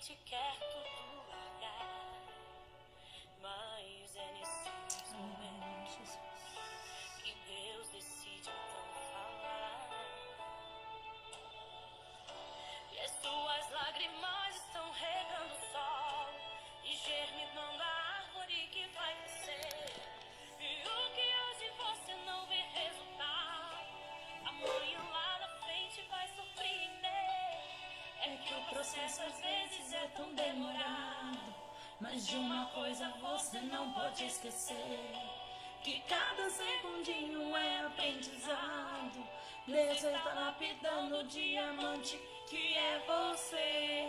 gente quer tudo largar, mas é nesses momentos que Deus decide então falar. E as tuas lágrimas estão regando o sol e germinando a árvore que vai crescer. E o que hoje você não vê resultado, amanhã lá na frente vai surpreender. É que o processo às vezes é tão demorado, mas de uma coisa você não pode esquecer, que cada segundinho é aprendizado. Deus está lapidando o diamante que é você.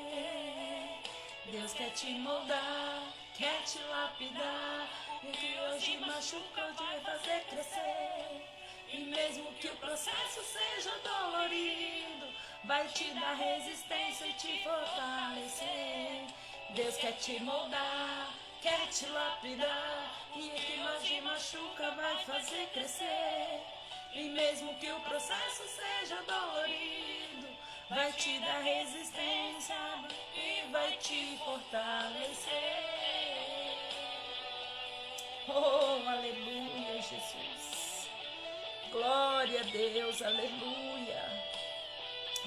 Deus quer te moldar, quer te lapidar. E o que hoje machuca hoje vai fazer crescer. E mesmo que o processo seja dolorido, vai te dar resistência e te fortalecer. Deus quer te moldar, quer te lapidar. E o que hoje machuca vai fazer crescer. E mesmo que o processo seja dolorido, vai te dar resistência e vai te fortalecer. Oh, aleluia, Jesus. Glória a Deus, aleluia.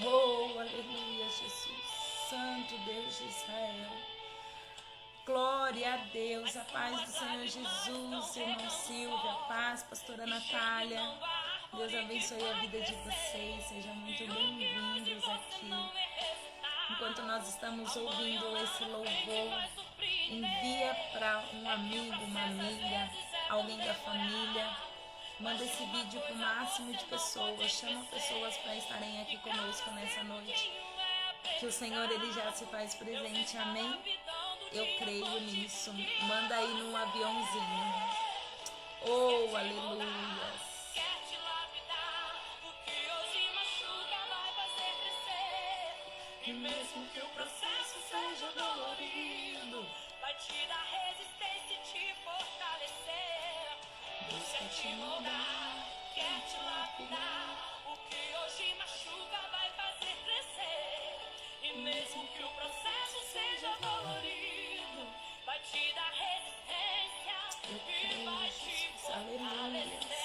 Oh, aleluia, Jesus. Santo Deus de Israel. Glória a Deus, a paz do Senhor Jesus, irmão Silvia, a paz, pastora Natália. Deus abençoe a vida de vocês, sejam muito bem-vindos aqui. Enquanto nós estamos ouvindo esse louvor, envia para um amigo, uma amiga, alguém da família. Manda esse vídeo para o máximo de pessoas, chama pessoas para estarem aqui conosco nessa noite. Que o Senhor, Ele já se faz presente, amém? Eu creio nisso. Manda aí num aviãozinho. Oh, aleluia. E mesmo que o processo seja dolorido, vai te dar resistência e te fortalecer. Deus quer te moldar, quer te lapidar. O que hoje machuca vai fazer crescer. E mesmo que o processo seja dolorido, vai te dar resistência e vai te fortalecer.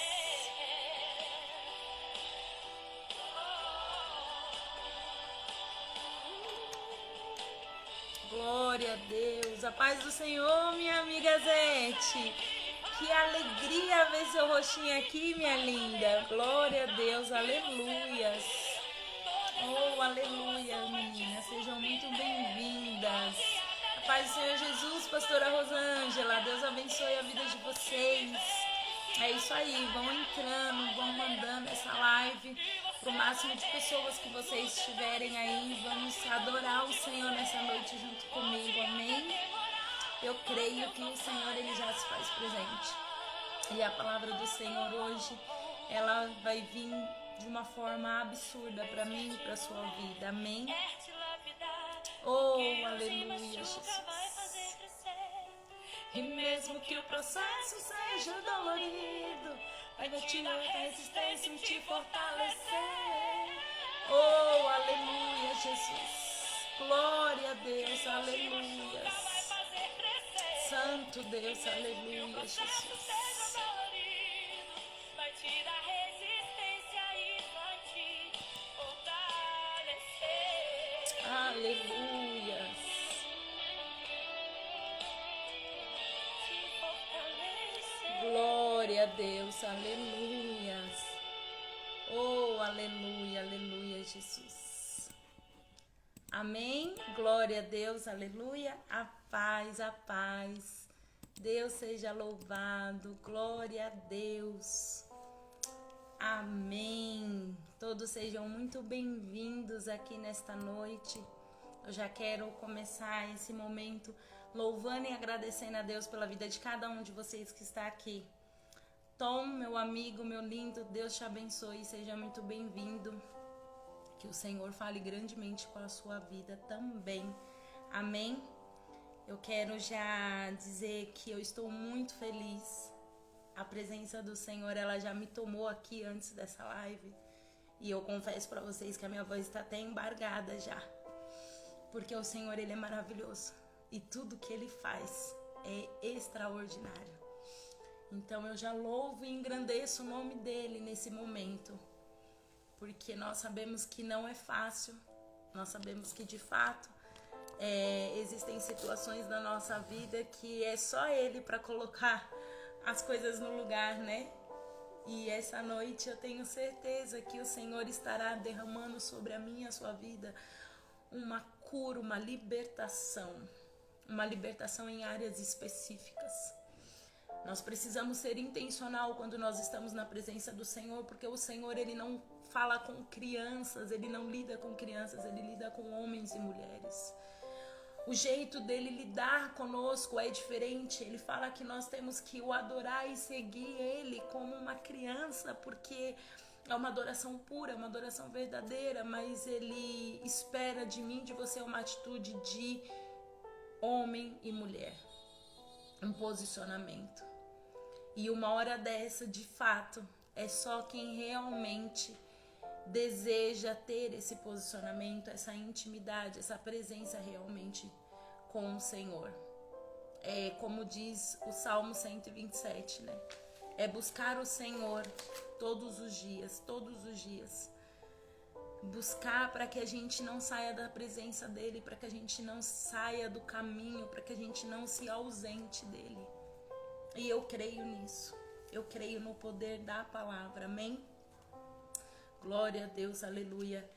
Glória a Deus, a paz do Senhor, minha amiga Zete. Que alegria ver seu rostinho aqui, minha linda. Glória a Deus, aleluias. Oh, aleluia, meninas, sejam muito bem-vindas. A paz do Senhor Jesus, pastora Rosângela, Deus abençoe a vida de vocês. É isso aí, vão entrando, vão mandando essa live para o máximo de pessoas que vocês estiverem aí. Vamos adorar o Senhor nessa noite junto comigo, amém? Eu creio que o Senhor, Ele já se faz presente. E a palavra do Senhor hoje, ela vai vir de uma forma absurda para mim e para a sua vida, amém? Oh, aleluia, Jesus. E mesmo que o processo seja dolorido, vai te dar resistência e te fortalecer. Oh, aleluia, Jesus. Glória a Deus, aleluia. Santo Deus, aleluia, Jesus. Vai te dar resistência e vai te fortalecer. Aleluia. Glória a Deus, aleluia. Oh, aleluia, aleluia, Jesus. Amém, glória a Deus, aleluia. A paz, a paz. Deus seja louvado, glória a Deus. Amém. Todos sejam muito bem-vindos aqui nesta noite. Eu já quero começar esse momento louvando e agradecendo a Deus pela vida de cada um de vocês que está aqui. Tom, meu amigo, meu lindo, Deus te abençoe, seja muito bem-vindo. Que o Senhor fale grandemente com a sua vida também. Amém? Eu quero já dizer que eu estou muito feliz. A presença do Senhor, ela já me tomou aqui antes dessa live. E eu confesso para vocês que a minha voz está até embargada já. porque o Senhor, Ele é maravilhoso e tudo que Ele faz é extraordinário. Então eu já louvo e engrandeço o nome dEle nesse momento, porque nós sabemos que não é fácil, nós sabemos que de fato existem situações na nossa vida que é só Ele para colocar as coisas no lugar, né? E essa noite eu tenho certeza que o Senhor estará derramando sobre a minha e a sua vida uma cura, uma libertação em áreas específicas. Nós precisamos ser intencional quando nós estamos na presença do Senhor, porque o Senhor, Ele não fala com crianças, Ele não lida com crianças, Ele lida com homens e mulheres. O jeito dele lidar conosco é diferente. Ele fala que nós temos que o adorar e seguir ele como uma criança, porque é uma adoração pura, uma adoração verdadeira, mas ele espera de mim, de você, uma atitude de homem e mulher, um posicionamento. E uma hora dessa, de fato, é só quem realmente deseja ter esse posicionamento, essa intimidade, essa presença realmente com o Senhor. É como diz o Salmo 127, né? É buscar o Senhor todos os dias. Buscar para que a gente não saia da presença dEle, para que a gente não saia do caminho, para que a gente não se ausente dEle. E eu creio nisso. Eu creio no poder da palavra. Amém? Glória a Deus, aleluia.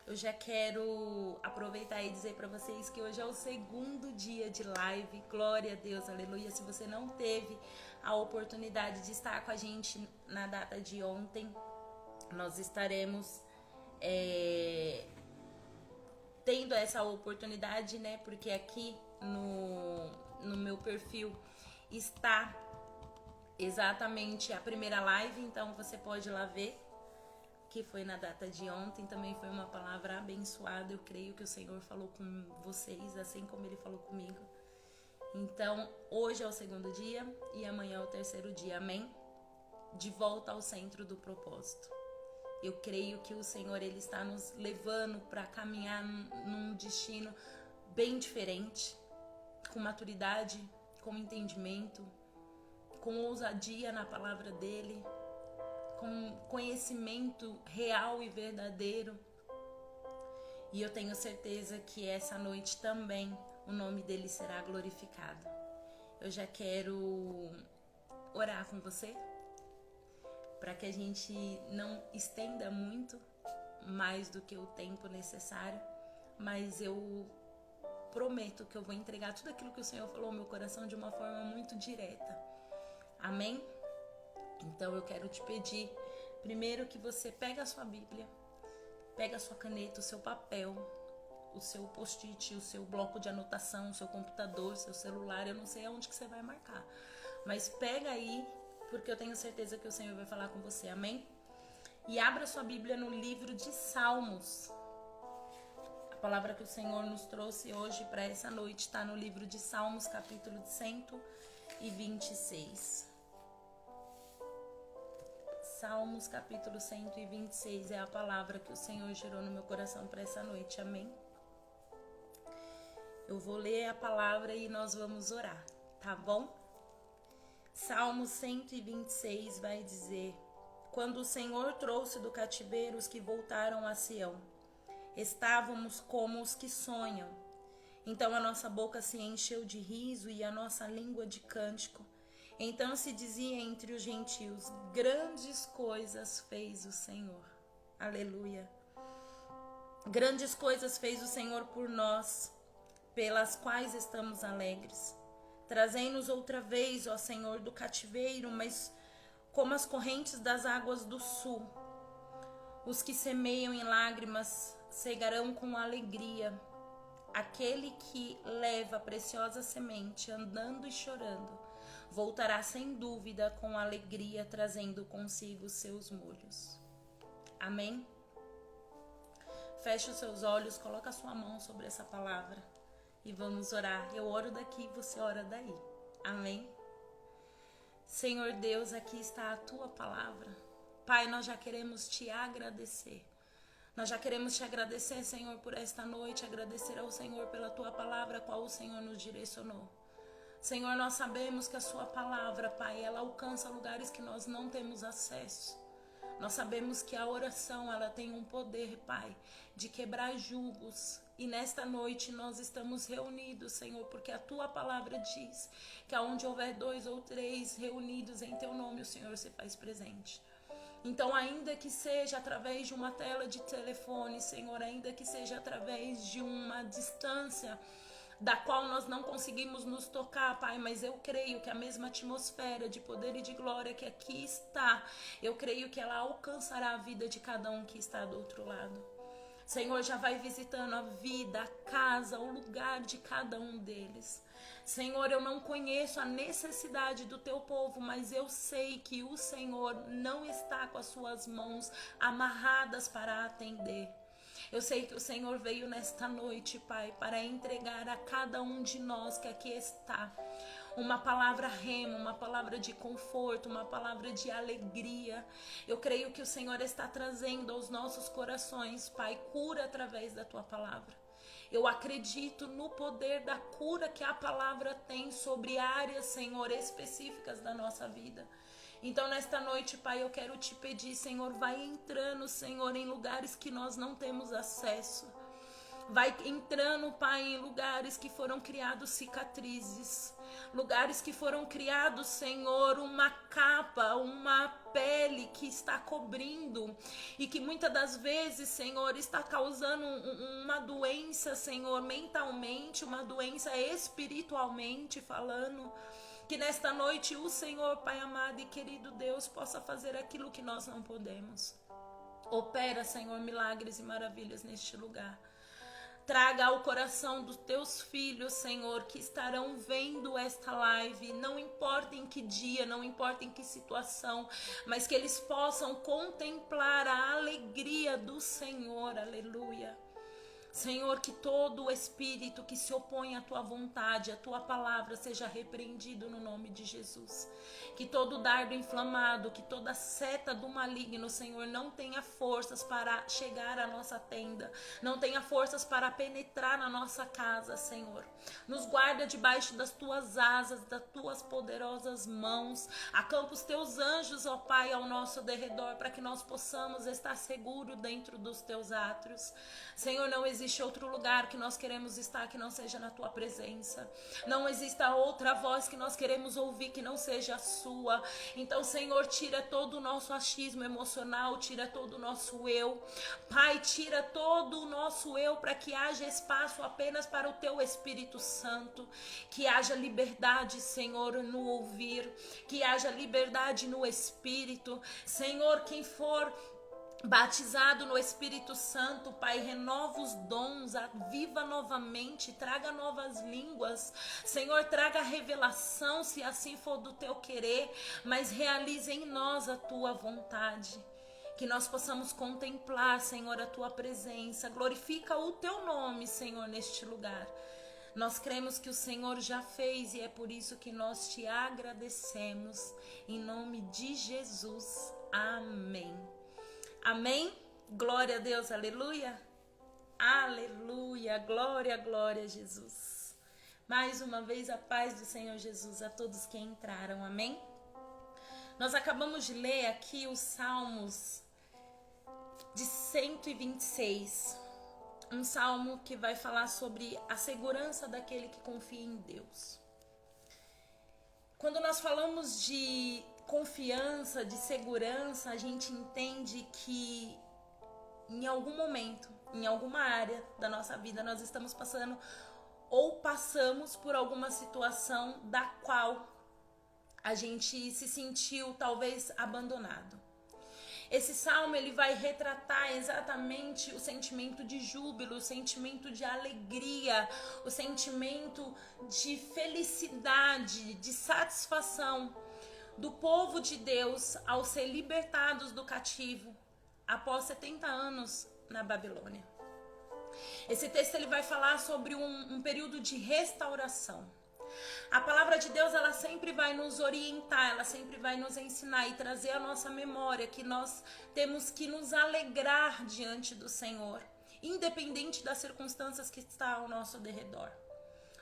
Eu já quero aproveitar e dizer para vocês que hoje é o segundo dia de live. Glória a Deus, aleluia. Se você não teve a oportunidade de estar com a gente na data de ontem, nós estaremos tendo essa oportunidade, né? Porque aqui no meu perfil está exatamente a primeira live, então você pode ir lá ver, que foi na data de ontem. Também foi uma palavra abençoada. Eu creio que o Senhor falou com vocês, assim como Ele falou comigo. Então, hoje é o segundo dia e amanhã é o terceiro dia, amém? De volta ao centro do propósito. Eu creio que o Senhor, Ele está nos levando para caminhar num destino bem diferente, com maturidade, com entendimento, com ousadia na palavra dEle, com conhecimento real e verdadeiro. E eu tenho certeza que essa noite também o nome dele será glorificado. Eu já quero orar com você, para que a gente não estenda muito mais do que o tempo necessário, mas eu prometo que eu vou entregar tudo aquilo que o Senhor falou ao meu coração de uma forma muito direta. Amém? Então eu quero te pedir, primeiro, que você pegue a sua Bíblia, pega a sua caneta, o seu papel, o seu post-it, o seu bloco de anotação, o seu computador, o seu celular. Eu não sei aonde que você vai marcar, mas pega aí, porque eu tenho certeza que o Senhor vai falar com você, amém? E abra sua Bíblia no livro de Salmos. A palavra que o Senhor nos trouxe hoje para essa noite está no livro de Salmos, capítulo 126. Salmos, capítulo 126 é a palavra que o Senhor gerou no meu coração para essa noite, amém? Eu vou ler a palavra e nós vamos orar, tá bom? Salmo 126 vai dizer: quando o Senhor trouxe do cativeiro os que voltaram a Sião, estávamos como os que sonham. Então a nossa boca se encheu de riso e a nossa língua de cântico. Então se dizia entre os gentios: grandes coisas fez o Senhor. Aleluia. Grandes coisas fez o Senhor por nós, pelas quais estamos alegres. Trazei-nos outra vez, ó Senhor, do cativeiro, mas como as correntes das águas do sul. Os que semeiam em lágrimas cegarão com alegria. Aquele que leva a preciosa semente, andando e chorando, voltará sem dúvida com alegria, trazendo consigo seus molhos. Amém? Feche os seus olhos, coloca a sua mão sobre essa palavra e vamos orar. Eu oro daqui, você ora daí. Amém? Senhor Deus, aqui está a tua palavra. Pai, nós já queremos te agradecer. Nós já queremos te agradecer, Senhor, por esta noite, agradecer ao Senhor pela tua palavra, a qual o Senhor nos direcionou. Senhor, nós sabemos que a sua palavra, Pai, ela alcança lugares que nós não temos acesso. Nós sabemos que a oração, ela tem um poder, Pai, de quebrar julgos. E nesta noite nós estamos reunidos, Senhor, porque a tua palavra diz que aonde houver 2 ou 3 reunidos em teu nome, o Senhor se faz presente. Então, ainda que seja através de uma tela de telefone, Senhor, ainda que seja através de uma distância da qual nós não conseguimos nos tocar, Pai, mas eu creio que a mesma atmosfera de poder e de glória que aqui está, eu creio que ela alcançará a vida de cada um que está do outro lado. Senhor, já vai visitando a vida, a casa, o lugar de cada um deles. Senhor, eu não conheço a necessidade do teu povo, mas eu sei que o Senhor não está com as suas mãos amarradas para atender. Eu sei que o Senhor veio nesta noite, Pai, para entregar a cada um de nós que aqui está uma palavra rema, uma palavra de conforto, uma palavra de alegria. Eu creio que o Senhor está trazendo aos nossos corações, Pai, cura através da tua palavra. Eu acredito no poder da cura que a palavra tem sobre áreas, Senhor, específicas da nossa vida. Então, nesta noite, Pai, eu quero te pedir, Senhor, vai entrando, Senhor, em lugares que nós não temos acesso. Vai entrando, Pai, em lugares que foram criados cicatrizes. Lugares que foram criados, Senhor, uma capa, uma pele que está cobrindo e que muitas das vezes, Senhor, está causando uma doença, Senhor, mentalmente, uma doença espiritualmente falando. Que nesta noite o Senhor, Pai amado e querido Deus, possa fazer aquilo que nós não podemos. Opera, Senhor, milagres e maravilhas neste lugar. Traga ao coração dos teus filhos, Senhor, que estarão vendo esta live, não importa em que dia, não importa em que situação, mas que eles possam contemplar a alegria do Senhor, aleluia. Senhor, que todo o espírito que se opõe à tua vontade, à tua palavra, seja repreendido no nome de Jesus. Que todo dardo inflamado, que toda seta do maligno, Senhor, não tenha forças para chegar à nossa tenda, não tenha forças para penetrar na nossa casa, Senhor. Nos guarda debaixo das tuas asas, das tuas poderosas mãos. Acampa os teus anjos, ó Pai, ao nosso derredor, para que nós possamos estar seguros dentro dos teus átrios. Senhor, não existe outro lugar que nós queremos estar que não seja na tua presença. Não exista outra voz que nós queremos ouvir que não seja a sua. Então, Senhor, tira todo o nosso achismo emocional, tira todo o nosso eu. Pai, tira todo o nosso eu para que haja espaço apenas para o teu Espírito Santo. Que haja liberdade, Senhor, no ouvir. Que haja liberdade no Espírito. Senhor, quem for batizado no Espírito Santo, Pai, renova os dons, aviva novamente, traga novas línguas, Senhor, traga revelação, se assim for do teu querer, mas realize em nós a tua vontade. Que nós possamos contemplar, Senhor, a tua presença, glorifica o teu nome, Senhor, neste lugar. Nós cremos que o Senhor já fez e é por isso que nós te agradecemos, em nome de Jesus, amém. Amém? Glória a Deus, aleluia. Aleluia, glória, glória a Jesus. Mais uma vez a paz do Senhor Jesus a todos que entraram, amém? Nós acabamos de ler aqui os Salmos de 126. Um salmo que vai falar sobre a segurança daquele que confia em Deus. Quando nós falamos de confiança, de segurança, a gente entende que em algum momento, em alguma área da nossa vida, nós estamos passando ou passamos por alguma situação da qual a gente se sentiu talvez abandonado. Esse salmo ele vai retratar exatamente o sentimento de júbilo, o sentimento de alegria, o sentimento de felicidade, de satisfação do povo de Deus ao ser libertados do cativo após 70 anos na Babilônia. Esse texto ele vai falar sobre um período de restauração. A palavra de Deus, ela sempre vai nos orientar, ela sempre vai nos ensinar e trazer à nossa memória que nós temos que nos alegrar diante do Senhor, independente das circunstâncias que estão ao nosso derredor.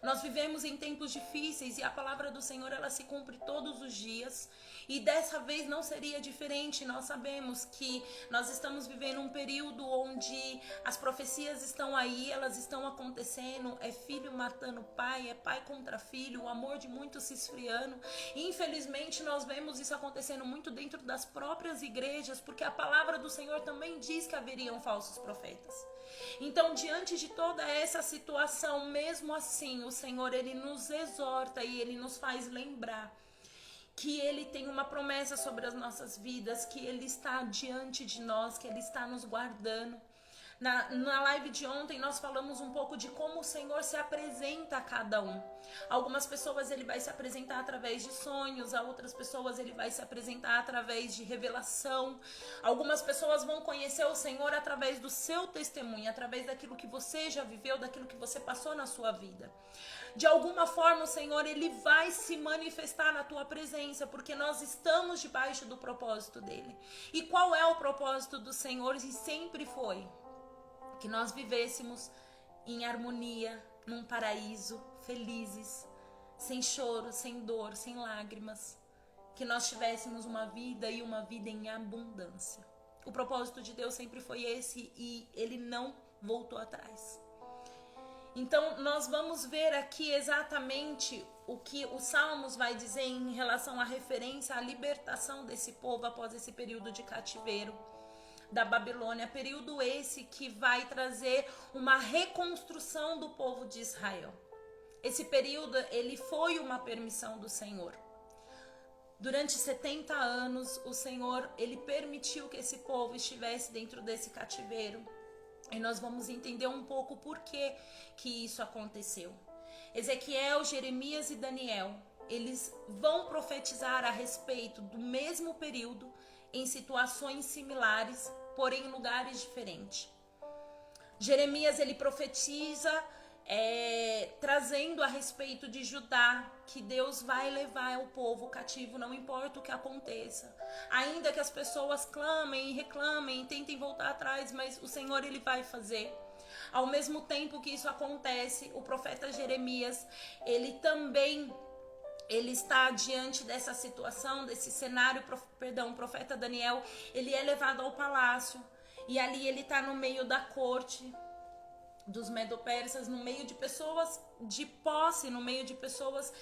Nós vivemos em tempos difíceis e a palavra do Senhor, ela se cumpre todos os dias. E dessa vez não seria diferente. Nós sabemos que nós estamos vivendo um período onde as profecias estão aí, elas estão acontecendo. É filho matando pai, é pai contra filho, o amor de muitos se esfriando. E infelizmente nós vemos isso acontecendo muito dentro das próprias igrejas, porque a palavra do Senhor também diz que haveriam falsos profetas. Então, diante de toda essa situação, mesmo assim, o Senhor, ele nos exorta e ele nos faz lembrar que ele tem uma promessa sobre as nossas vidas, que ele está diante de nós, que ele está nos guardando. Na live de ontem nós falamos um pouco de como o Senhor se apresenta a cada um. Algumas pessoas ele vai se apresentar através de sonhos, a outras pessoas ele vai se apresentar através de revelação. Algumas pessoas vão conhecer o Senhor através do seu testemunho, através daquilo que você já viveu, daquilo que você passou na sua vida. De alguma forma o Senhor ele vai se manifestar na tua presença, porque nós estamos debaixo do propósito dele. E qual é o propósito do Senhor? E sempre foi que nós vivêssemos em harmonia, num paraíso, felizes, sem choro, sem dor, sem lágrimas. Que nós tivéssemos uma vida e uma vida em abundância. O propósito de Deus sempre foi esse e ele não voltou atrás. Então nós vamos ver aqui exatamente o que os Salmos vai dizer em relação à referência à libertação desse povo após esse período de cativeiro da Babilônia, período esse que vai trazer uma reconstrução do povo de Israel. Esse período, ele foi uma permissão do Senhor. Durante 70 anos, o Senhor, ele permitiu que esse povo estivesse dentro desse cativeiro. E nós vamos entender um pouco por que isso aconteceu. Ezequiel, Jeremias e Daniel, eles vão profetizar a respeito do mesmo período em situações similares, porém em lugares diferentes. Jeremias ele profetiza trazendo a respeito de Judá, que Deus vai levar o povo cativo, não importa o que aconteça. Ainda que as pessoas clamem e reclamem e tentem voltar atrás, mas o Senhor ele vai fazer. Ao mesmo tempo que isso acontece, o profeta Jeremias, ele também está diante dessa situação, desse cenário, o profeta Daniel, ele é levado ao palácio e ali ele está no meio da corte dos medo-persas, no meio de pessoas de posse, no meio de pessoas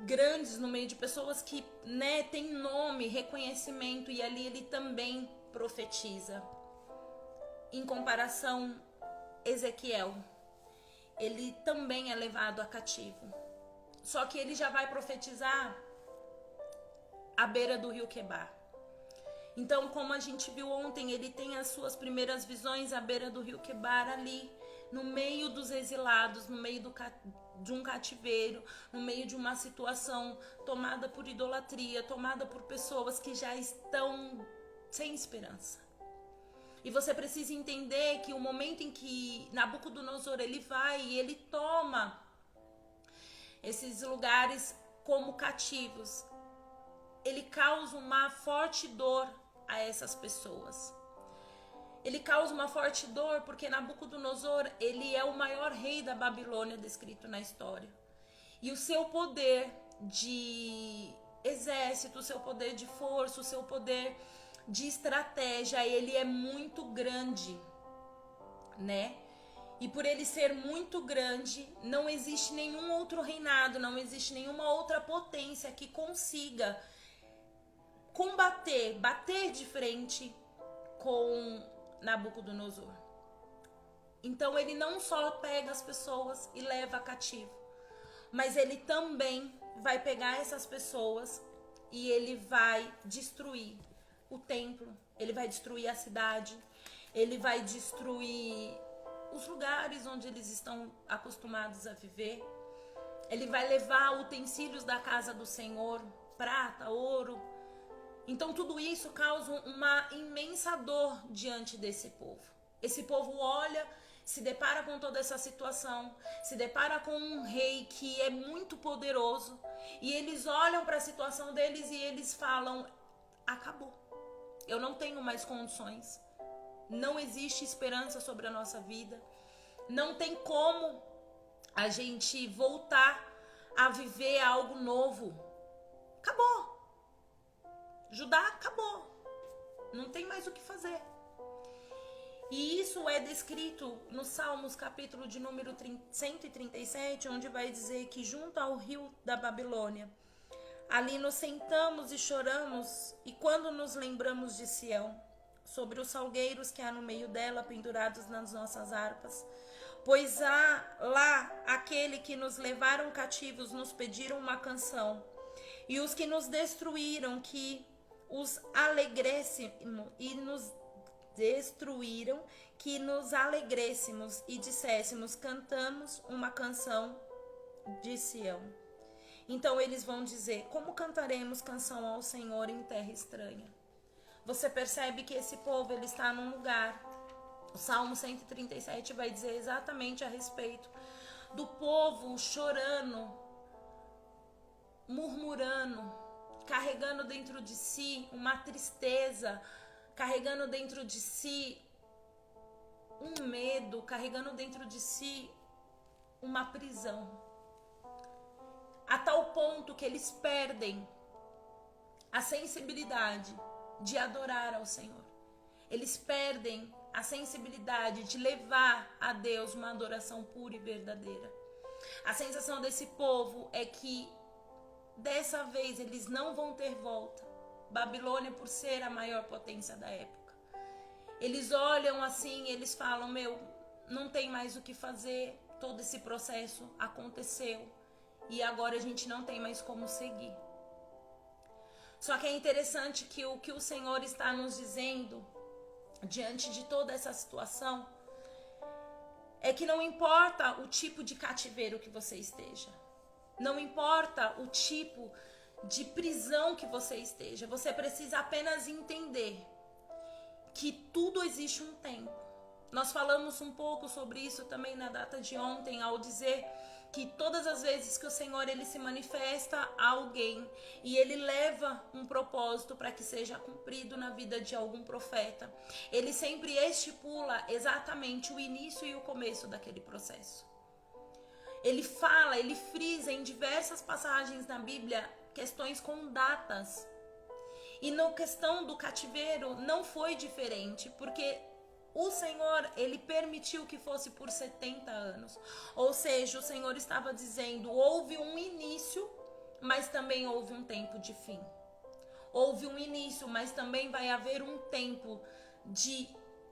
grandes, no meio de pessoas que têm nome, reconhecimento, e ali ele também profetiza. Em comparação, Ezequiel, ele também é levado a cativo. Só que ele já vai profetizar à beira do rio Quebar. Então, como a gente viu ontem, ele tem as suas primeiras visões à beira do rio Quebar, ali, no meio dos exilados, no meio de um cativeiro, no meio de uma situação tomada por idolatria, tomada por pessoas que já estão sem esperança. E você precisa entender que o momento em que Nabucodonosor ele vai e ele toma esses lugares como cativos, ele causa uma forte dor a essas pessoas. Ele causa uma forte dor porque Nabucodonosor, ele é o maior rei da Babilônia descrito na história. E o seu poder de exército, o seu poder de força, o seu poder de estratégia, ele é muito grande, né? E por ele ser muito grande, não existe nenhum outro reinado, não existe nenhuma outra potência que consiga bater de frente com Nabucodonosor. Então ele não só pega as pessoas e leva cativo, mas ele também vai pegar essas pessoas e ele vai destruir o templo, ele vai destruir a cidade, ele vai destruir os lugares onde eles estão acostumados a viver. Ele vai levar utensílios da casa do Senhor, prata, ouro. Então tudo isso causa uma imensa dor diante desse povo. Esse povo olha, se depara com toda essa situação, se depara com um rei que é muito poderoso, e eles olham para a situação deles e eles falam: acabou, eu não tenho mais condições, não existe esperança sobre a nossa vida, não tem como a gente voltar a viver algo novo. Acabou. Judá acabou. Não tem mais o que fazer. E isso é descrito no Salmos, capítulo de número 137, onde vai dizer que junto ao rio da Babilônia, ali nos sentamos e choramos, e quando nos lembramos de Sião, sobre os salgueiros que há no meio dela, pendurados nas nossas harpas, pois há lá aquele que nos levaram cativos nos pediram uma canção, e os que nos destruíram que os alegressemos e nos destruíram que nos alegrêssemos e disséssemos: cantamos uma canção de Sião. Então eles vão dizer: como cantaremos canção ao Senhor em terra estranha? Você percebe que esse povo, ele está num lugar. O Salmo 137 vai dizer exatamente a respeito do povo chorando, murmurando, carregando dentro de si uma tristeza, carregando dentro de si um medo, carregando dentro de si uma prisão. A tal ponto que eles perdem a sensibilidade de adorar ao Senhor. Eles perdem a sensibilidade de levar a Deus uma adoração pura e verdadeira. A sensação desse povo é que dessa vez eles não vão ter volta. Babilônia, por ser a maior potência da época, eles olham assim, eles falam: meu, não tem mais o que fazer, todo esse processo aconteceu e agora a gente não tem mais como seguir. Só que é interessante que o que o Senhor está nos dizendo diante de toda essa situação é que não importa o tipo de cativeiro que você esteja, não importa o tipo de prisão que você esteja, você precisa apenas entender que tudo existe um tempo. Nós falamos um pouco sobre isso também na data de ontem, ao dizer que todas as vezes que o Senhor, ele se manifesta a alguém e ele leva um propósito para que seja cumprido na vida de algum profeta, ele sempre estipula exatamente o início e o começo daquele processo. Ele fala, ele frisa em diversas passagens na Bíblia questões com datas. E na questão do cativeiro não foi diferente, porque o Senhor, ele permitiu que fosse por 70 anos. Ou seja, o Senhor estava dizendo: houve um início, mas também houve um tempo de fim. Houve um início, mas também vai haver um tempo de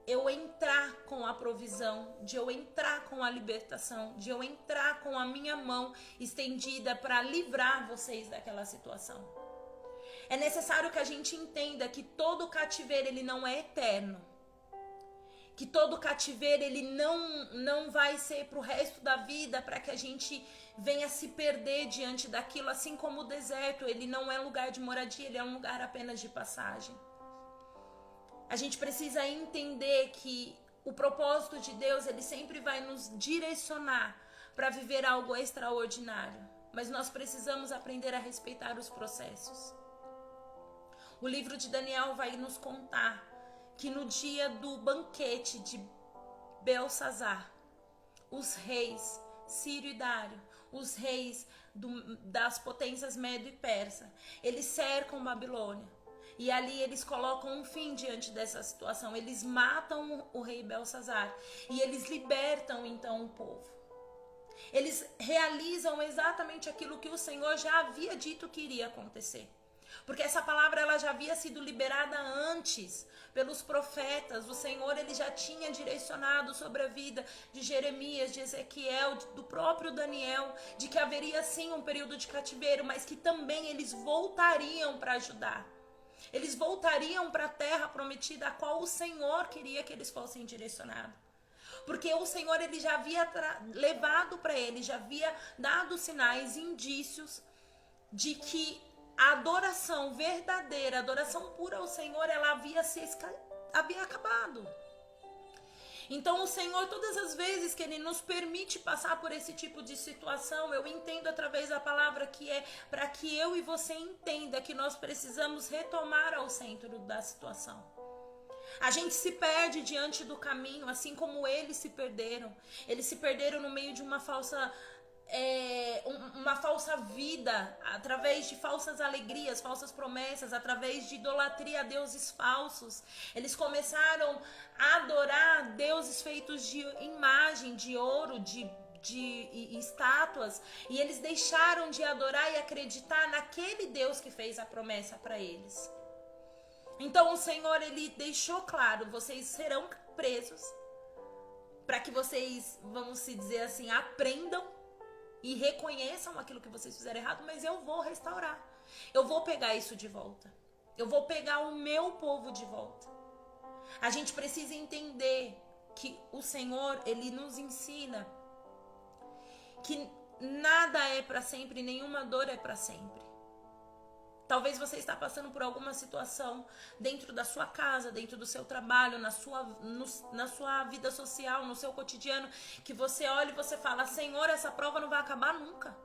eu entrar com a provisão, de eu entrar com a libertação, de eu entrar com a minha mão estendida para livrar vocês daquela situação. É necessário que a gente entenda que todo cativeiro, ele não é eterno. Que todo cativeiro, ele não vai ser para o resto da vida, para que a gente venha se perder diante daquilo, assim como o deserto, ele não é lugar de moradia, ele é um lugar apenas de passagem. A gente precisa entender que o propósito de Deus, ele sempre vai nos direcionar para viver algo extraordinário, mas nós precisamos aprender a respeitar os processos. O livro de Daniel vai nos contar que no dia do banquete de Belsazar, os reis Sírio e Dário, os reis das potências Medo e Persa, eles cercam Babilônia. E ali eles colocam um fim diante dessa situação. Eles matam o rei Belsazar e eles libertam então o povo. Eles realizam exatamente aquilo que o Senhor já havia dito que iria acontecer. Porque essa palavra, ela já havia sido liberada antes pelos profetas. O Senhor, ele já tinha direcionado sobre a vida de Jeremias, de Ezequiel, do próprio Daniel, de que haveria sim um período de cativeiro, mas que também eles voltariam para ajudar. Eles voltariam para a terra prometida, a qual o Senhor queria que eles fossem direcionados. Porque o Senhor, ele já havia levado para eles, já havia dado sinais, indícios de que a adoração verdadeira, a adoração pura ao Senhor, ela havia acabado. Então o Senhor, todas as vezes que Ele nos permite passar por esse tipo de situação, eu entendo através da palavra que é para que eu e você entenda que nós precisamos retomar ao centro da situação. A gente se perde diante do caminho, assim como eles se perderam. Eles se perderam no meio de uma falsa vida, através de falsas alegrias, falsas promessas, através de idolatria a deuses falsos. Eles começaram a adorar deuses feitos de imagem, de ouro, de estátuas, e eles deixaram de adorar e acreditar naquele Deus que fez a promessa para eles. Então o Senhor, Ele deixou claro, vocês serão presos, para que vocês, vamos se dizer assim, aprendam e reconheçam aquilo que vocês fizeram errado, mas eu vou restaurar. Eu vou pegar isso de volta. Eu vou pegar o meu povo de volta. A gente precisa entender que o Senhor, Ele nos ensina que nada é para sempre, nenhuma dor é para sempre. Talvez você está passando por alguma situação dentro da sua casa, dentro do seu trabalho, na sua vida social, no seu cotidiano, que você olha e você fala, Senhor, essa prova não vai acabar nunca.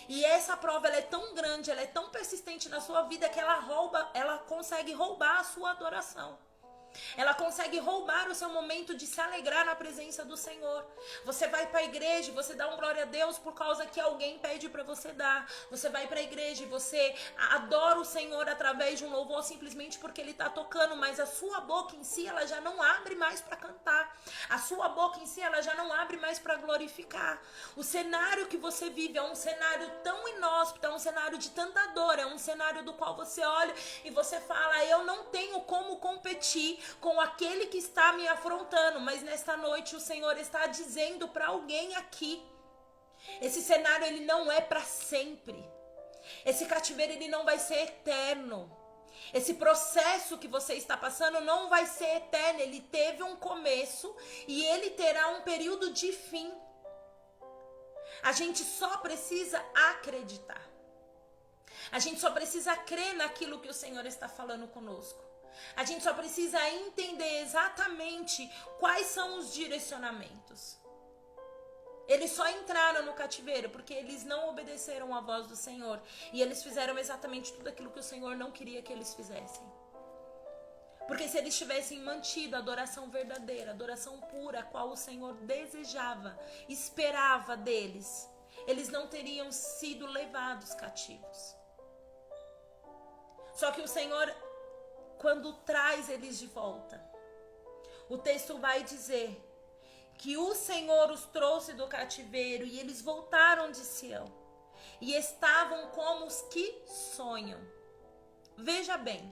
E essa prova, ela é tão grande, ela é tão persistente na sua vida que ela consegue roubar a sua adoração. Ela consegue roubar o seu momento de se alegrar na presença do Senhor. Você vai para a igreja, você dá um glória a Deus por causa que alguém pede para você dar. Você vai para a igreja e você adora o Senhor através de um louvor simplesmente porque Ele está tocando, mas a sua boca em si, ela já não abre mais para cantar. A sua boca em si, ela já não abre mais para glorificar. O cenário que você vive é um cenário tão inóspito, é um cenário de tanta dor, é um cenário do qual você olha e você fala, eu não tenho como competir com aquele que está me afrontando, mas nesta noite o Senhor está dizendo para alguém aqui, esse cenário ele não é para sempre, esse cativeiro ele não vai ser eterno, esse processo que você está passando não vai ser eterno, ele teve um começo e ele terá um período de fim. A gente só precisa acreditar, a gente só precisa crer naquilo que o Senhor está falando conosco. A gente só precisa entender exatamente quais são os direcionamentos. Eles só entraram no cativeiro porque eles não obedeceram à voz do Senhor. E eles fizeram exatamente tudo aquilo que o Senhor não queria que eles fizessem. Porque se eles tivessem mantido a adoração verdadeira, a adoração pura, a qual o Senhor desejava, esperava deles, eles não teriam sido levados cativos. Só que o Senhor, quando traz eles de volta, o texto vai dizer que o Senhor os trouxe do cativeiro e eles voltaram de Sião e estavam como os que sonham. Veja bem,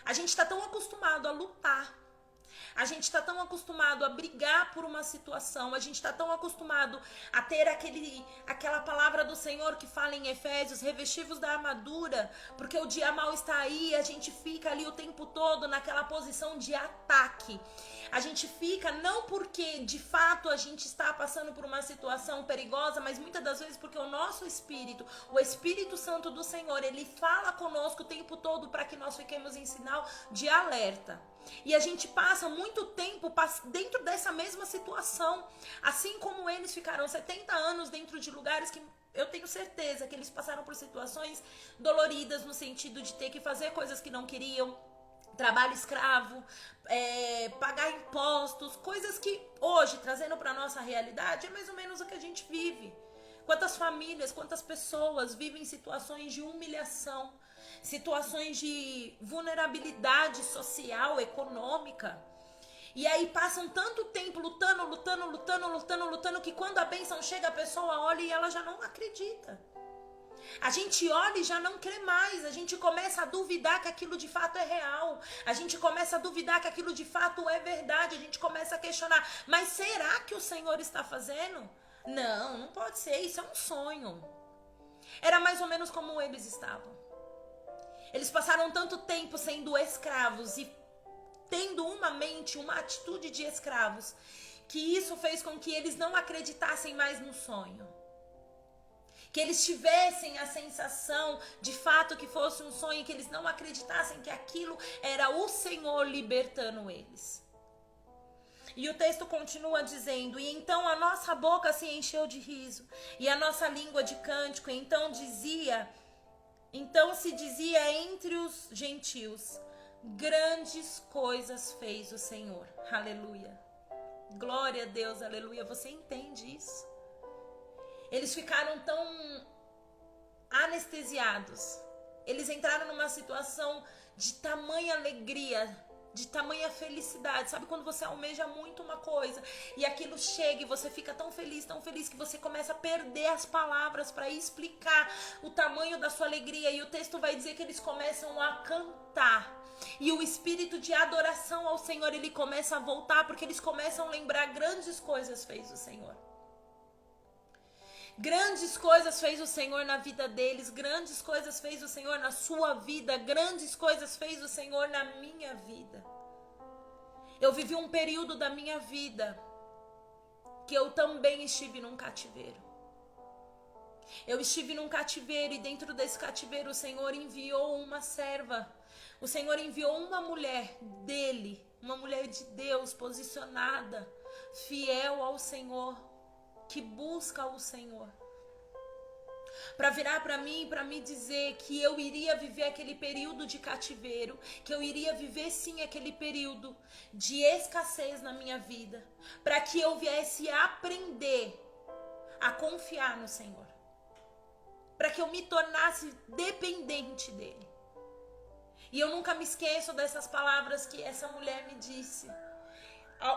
a gente está tão acostumado a lutar, a gente está tão acostumado a brigar por uma situação, a gente está tão acostumado a ter aquela palavra do Senhor que fala em Efésios, revestivos da armadura, porque o dia mal está aí, a gente fica ali o tempo todo naquela posição de ataque. A gente fica não porque de fato a gente está passando por uma situação perigosa, mas muitas das vezes porque o nosso Espírito, o Espírito Santo do Senhor, ele fala conosco o tempo todo para que nós fiquemos em sinal de alerta. E a gente passa muito tempo dentro dessa mesma situação, assim como eles ficaram 70 anos dentro de lugares que eu tenho certeza que eles passaram por situações doloridas no sentido de ter que fazer coisas que não queriam, trabalho escravo, pagar impostos, coisas que hoje, trazendo para a nossa realidade, é mais ou menos o que a gente vive. Quantas famílias, quantas pessoas vivem situações de humilhação, situações de vulnerabilidade social, econômica. E aí passam tanto tempo lutando, que quando a bênção chega, a pessoa olha e ela já não acredita. A gente olha e já não crê mais, a gente começa a duvidar que aquilo de fato é real, a gente começa a duvidar que aquilo de fato é verdade, a gente começa a questionar, mas será que o Senhor está fazendo? Não, não pode ser, isso é um sonho. Era mais ou menos como eles estavam. Eles passaram tanto tempo sendo escravos e tendo uma mente, uma atitude de escravos, que isso fez com que eles não acreditassem mais no sonho. Que eles tivessem a sensação de fato que fosse um sonho, que eles não acreditassem que aquilo era o Senhor libertando eles. E o texto continua dizendo: e então a nossa boca se encheu de riso, e a nossa língua de cântico. Então se dizia entre os gentios: grandes coisas fez o Senhor. Aleluia. Glória a Deus, aleluia. Você entende isso? Eles ficaram tão anestesiados. Eles entraram numa situação de tamanha alegria, de tamanha felicidade. Sabe quando você almeja muito uma coisa e aquilo chega e você fica tão feliz que você começa a perder as palavras para explicar o tamanho da sua alegria. E o texto vai dizer que eles começam a cantar. E o espírito de adoração ao Senhor, ele começa a voltar, porque eles começam a lembrar: grandes coisas fez o Senhor. Grandes coisas fez o Senhor na vida deles, grandes coisas fez o Senhor na sua vida, grandes coisas fez o Senhor na minha vida. Eu vivi um período da minha vida que eu também estive num cativeiro. Eu estive num cativeiro e dentro desse cativeiro o Senhor enviou uma serva. O Senhor enviou uma mulher dele, uma mulher de Deus, posicionada, fiel ao Senhor, que busca o Senhor, para virar para mim, para me dizer que eu iria viver aquele período de cativeiro, que eu iria viver sim aquele período de escassez na minha vida, para que eu viesse aprender a confiar no Senhor, para que eu me tornasse dependente dele. E eu nunca me esqueço dessas palavras que essa mulher me disse.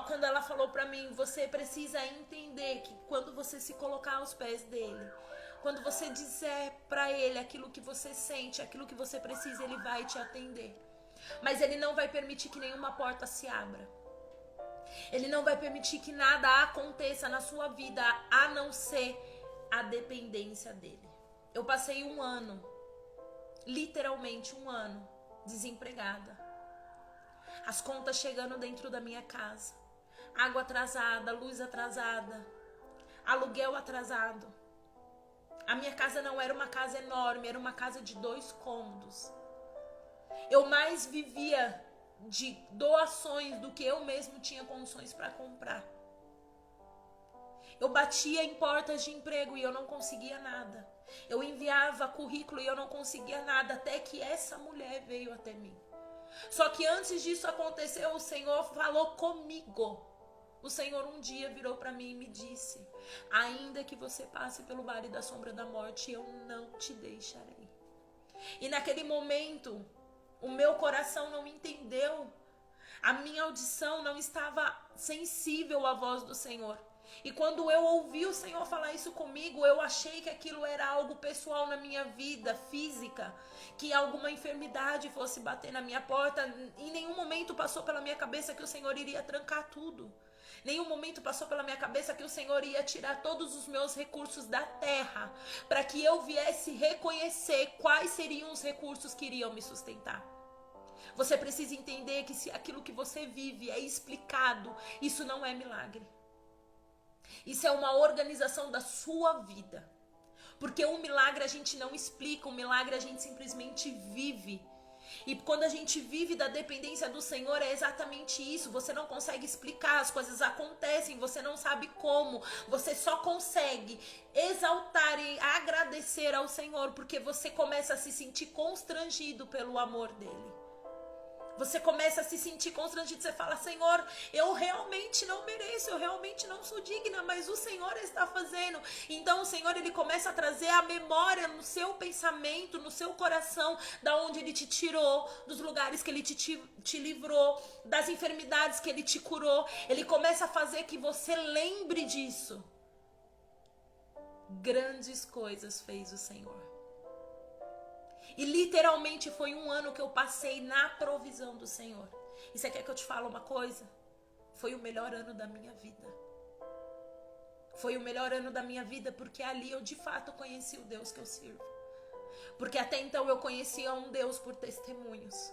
Quando ela falou pra mim: você precisa entender que quando você se colocar aos pés dele, quando você disser pra ele aquilo que você sente, aquilo que você precisa, ele vai te atender. Mas ele não vai permitir que nenhuma porta se abra. Ele não vai permitir que nada aconteça na sua vida a não ser a dependência dele. Eu passei um ano, literalmente um ano, desempregada. As contas chegando dentro da minha casa. Água atrasada, luz atrasada, aluguel atrasado. A minha casa não era uma casa enorme, era uma casa de 2 cômodos. Eu mais vivia de doações do que eu mesmo tinha condições para comprar. Eu batia em portas de emprego e eu não conseguia nada. Eu enviava currículo e eu não conseguia nada, até que essa mulher veio até mim. Só que antes disso acontecer, o Senhor falou comigo. O Senhor um dia virou para mim e me disse: ainda que você passe pelo vale da sombra da morte, eu não te deixarei. E naquele momento, o meu coração não entendeu. A minha audição não estava sensível à voz do Senhor. E quando eu ouvi o Senhor falar isso comigo, eu achei que aquilo era algo pessoal na minha vida física, que alguma enfermidade fosse bater na minha porta. Em nenhum momento passou pela minha cabeça que o Senhor iria trancar tudo. Nenhum momento passou pela minha cabeça que o Senhor ia tirar todos os meus recursos da terra, para que eu viesse reconhecer quais seriam os recursos que iriam me sustentar. Você precisa entender que se aquilo que você vive é explicado, isso não é milagre. Isso é uma organização da sua vida. Porque um milagre a gente não explica, um milagre a gente simplesmente vive. E quando a gente vive da dependência do Senhor, é exatamente isso. Você não consegue explicar, as coisas acontecem, você não sabe como. Você só consegue exaltar e agradecer ao Senhor, porque você começa a se sentir constrangido pelo amor dele. Você começa a se sentir constrangido, você fala: Senhor, eu realmente não mereço, eu realmente não sou digna, mas o Senhor está fazendo. Então o Senhor, ele começa a trazer a memória no seu pensamento, no seu coração, da onde ele te tirou, dos lugares que ele te livrou, das enfermidades que ele te curou. Ele começa a fazer que você lembre disso. Grandes coisas fez o Senhor. E literalmente foi um ano que eu passei na provisão do Senhor. E você quer que eu te fale uma coisa? Foi o melhor ano da minha vida. Foi o melhor ano da minha vida, porque ali eu de fato conheci o Deus que eu sirvo. Porque até então eu conhecia um Deus por testemunhos.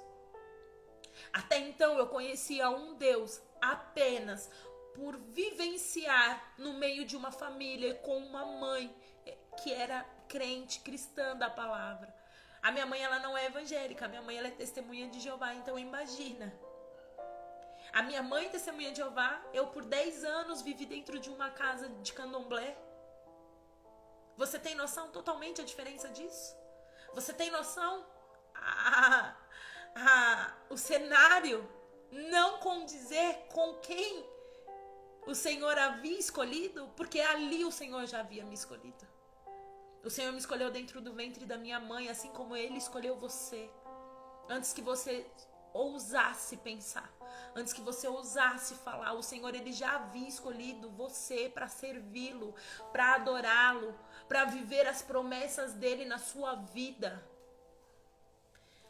Até então eu conhecia um Deus apenas por vivenciar no meio de uma família com uma mãe que era crente, cristã da palavra. A minha mãe, ela não é evangélica, a minha mãe, ela é testemunha de Jeová, então imagina. A minha mãe, testemunha de Jeová, eu por 10 anos vivi dentro de uma casa de candomblé. Você tem noção totalmente a diferença disso? Você tem noção? O cenário não condizer com quem o Senhor havia escolhido, porque ali o Senhor já havia me escolhido. O Senhor me escolheu dentro do ventre da minha mãe, assim como Ele escolheu você. Antes que você ousasse pensar, antes que você ousasse falar, o Senhor, Ele já havia escolhido você para servi-lo, para adorá-lo, para viver as promessas dEle na sua vida.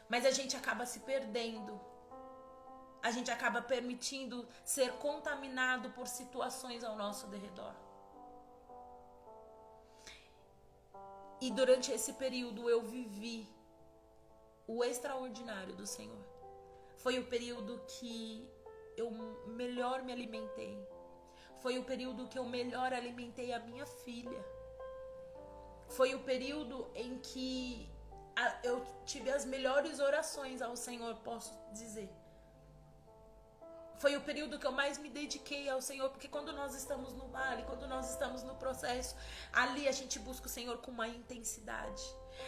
Mas a gente acaba se perdendo. A gente acaba permitindo ser contaminado por situações ao nosso derredor. E durante esse período eu vivi o extraordinário do Senhor. Foi o período que eu melhor me alimentei. Foi o período que eu melhor alimentei a minha filha. Foi o período em que eu tive as melhores orações ao Senhor, posso dizer. Foi o período que eu mais me dediquei ao Senhor, porque quando nós estamos no vale, quando nós estamos no processo, ali a gente busca o Senhor com uma intensidade.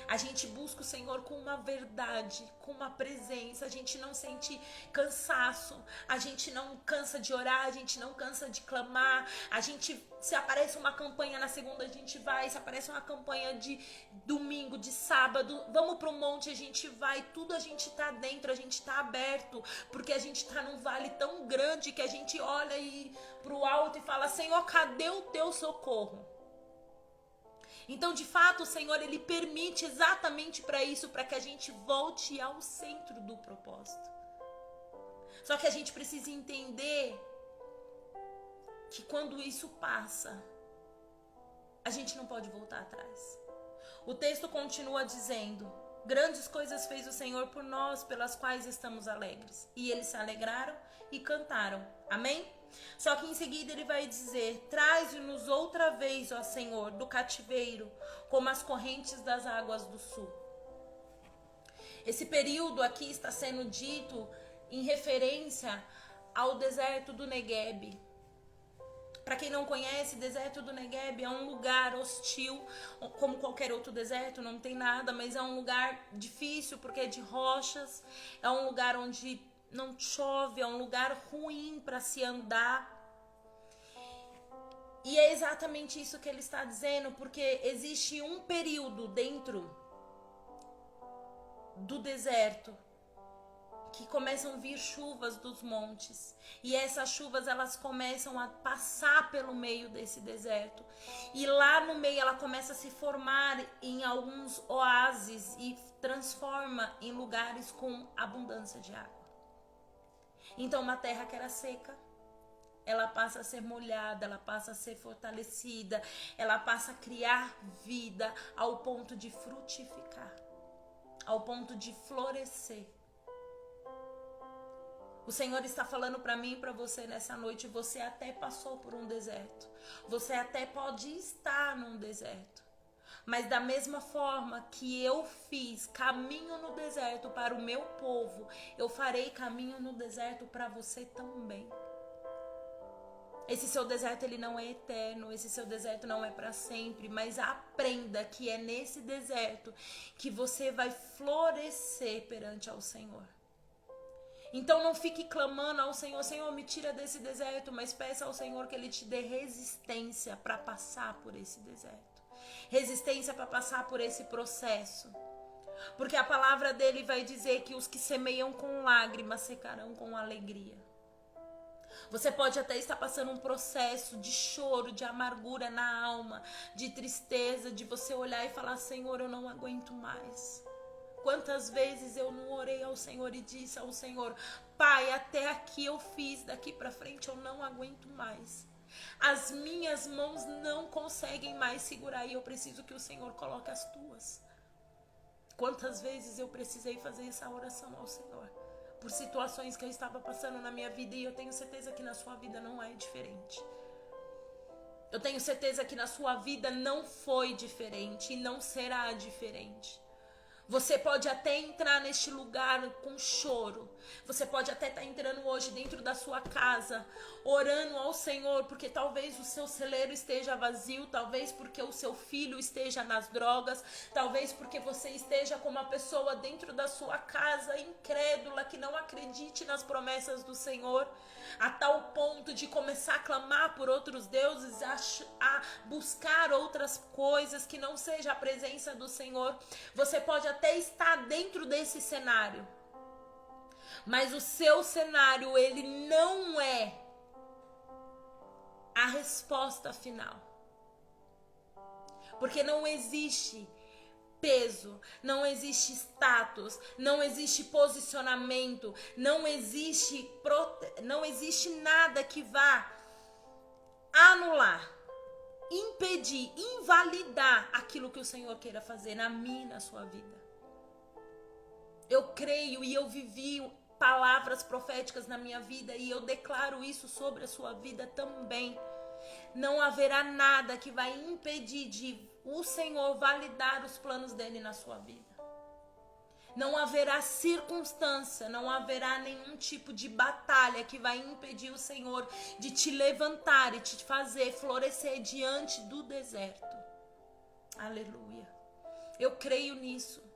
A gente busca o Senhor com uma verdade, com uma presença. A gente não sente cansaço, a gente não cansa de orar, a gente não cansa de clamar. A gente, se aparece uma campanha na segunda, a gente vai. Se aparece uma campanha de domingo, de sábado, vamos para o monte, a gente vai. Tudo a gente tá dentro, a gente tá aberto, porque a gente tá num vale tão grande que a gente olha pro alto e fala: Senhor, cadê o teu socorro? Então, de fato, o Senhor, Ele permite exatamente para isso, para que a gente volte ao centro do propósito. Só que a gente precisa entender que quando isso passa, a gente não pode voltar atrás. O texto continua dizendo: grandes coisas fez o Senhor por nós, pelas quais estamos alegres. E eles se alegraram e cantaram. Amém? Só que em seguida ele vai dizer: traze-nos outra vez, ó Senhor, do cativeiro, como as correntes das águas do sul. Esse período aqui está sendo dito em referência ao deserto do Negueb. Para quem não conhece, deserto do Negueb é um lugar hostil, como qualquer outro deserto, não tem nada, mas é um lugar difícil porque é de rochas, é um lugar onde não chove, é um lugar ruim para se andar. E é exatamente isso que ele está dizendo, porque existe um período dentro do deserto que começam a vir chuvas dos montes, e essas chuvas elas começam a passar pelo meio desse deserto, e lá no meio ela começa a se formar em alguns oásis e transforma em lugares com abundância de água. Então uma terra que era seca, ela passa a ser molhada, ela passa a ser fortalecida, ela passa a criar vida ao ponto de frutificar, ao ponto de florescer. O Senhor está falando para mim e para você nessa noite: você até passou por um deserto, você até pode estar num deserto, mas da mesma forma que eu fiz caminho no deserto para o meu povo, eu farei caminho no deserto para você também. Esse seu deserto ele não é eterno, esse seu deserto não é para sempre, mas aprenda que é nesse deserto que você vai florescer perante ao Senhor. Então não fique clamando ao Senhor: Senhor, me tira desse deserto, mas peça ao Senhor que Ele te dê resistência para passar por esse deserto, resistência para passar por esse processo, porque a palavra dele vai dizer que os que semeiam com lágrimas secarão com alegria. Você pode até estar passando um processo de choro, de amargura na alma, de tristeza, de você olhar e falar: Senhor, eu não aguento mais. Quantas vezes eu não orei ao Senhor e disse ao Senhor: Pai, até aqui eu fiz, daqui para frente eu não aguento mais. As minhas mãos não conseguem mais segurar e eu preciso que o Senhor coloque as tuas. Quantas vezes eu precisei fazer essa oração ao Senhor por situações que eu estava passando na minha vida, e eu tenho certeza que na sua vida não é diferente. Eu tenho certeza que na sua vida não foi diferente e não será diferente. Você pode até entrar neste lugar com choro. Você pode até estar entrando hoje dentro da sua casa, orando ao Senhor, porque talvez o seu celeiro esteja vazio, talvez porque o seu filho esteja nas drogas, talvez porque você esteja com uma pessoa dentro da sua casa incrédula, que não acredite nas promessas do Senhor, a tal ponto de começar a clamar por outros deuses, a buscar outras coisas que não seja a presença do Senhor. Você pode até estar dentro desse cenário, mas o seu cenário, ele não é a resposta final. Porque não existe peso, não existe status, não existe posicionamento, não existe nada que vá anular, impedir, invalidar aquilo que o Senhor queira fazer na minha e na sua vida. Eu creio e eu vivi palavras proféticas na minha vida e eu declaro isso sobre a sua vida também. Não haverá nada que vai impedir de o Senhor validar os planos dele na sua vida. Não haverá circunstância, não haverá nenhum tipo de batalha que vai impedir o Senhor de te levantar e te fazer florescer diante do deserto. Aleluia. Eu creio nisso.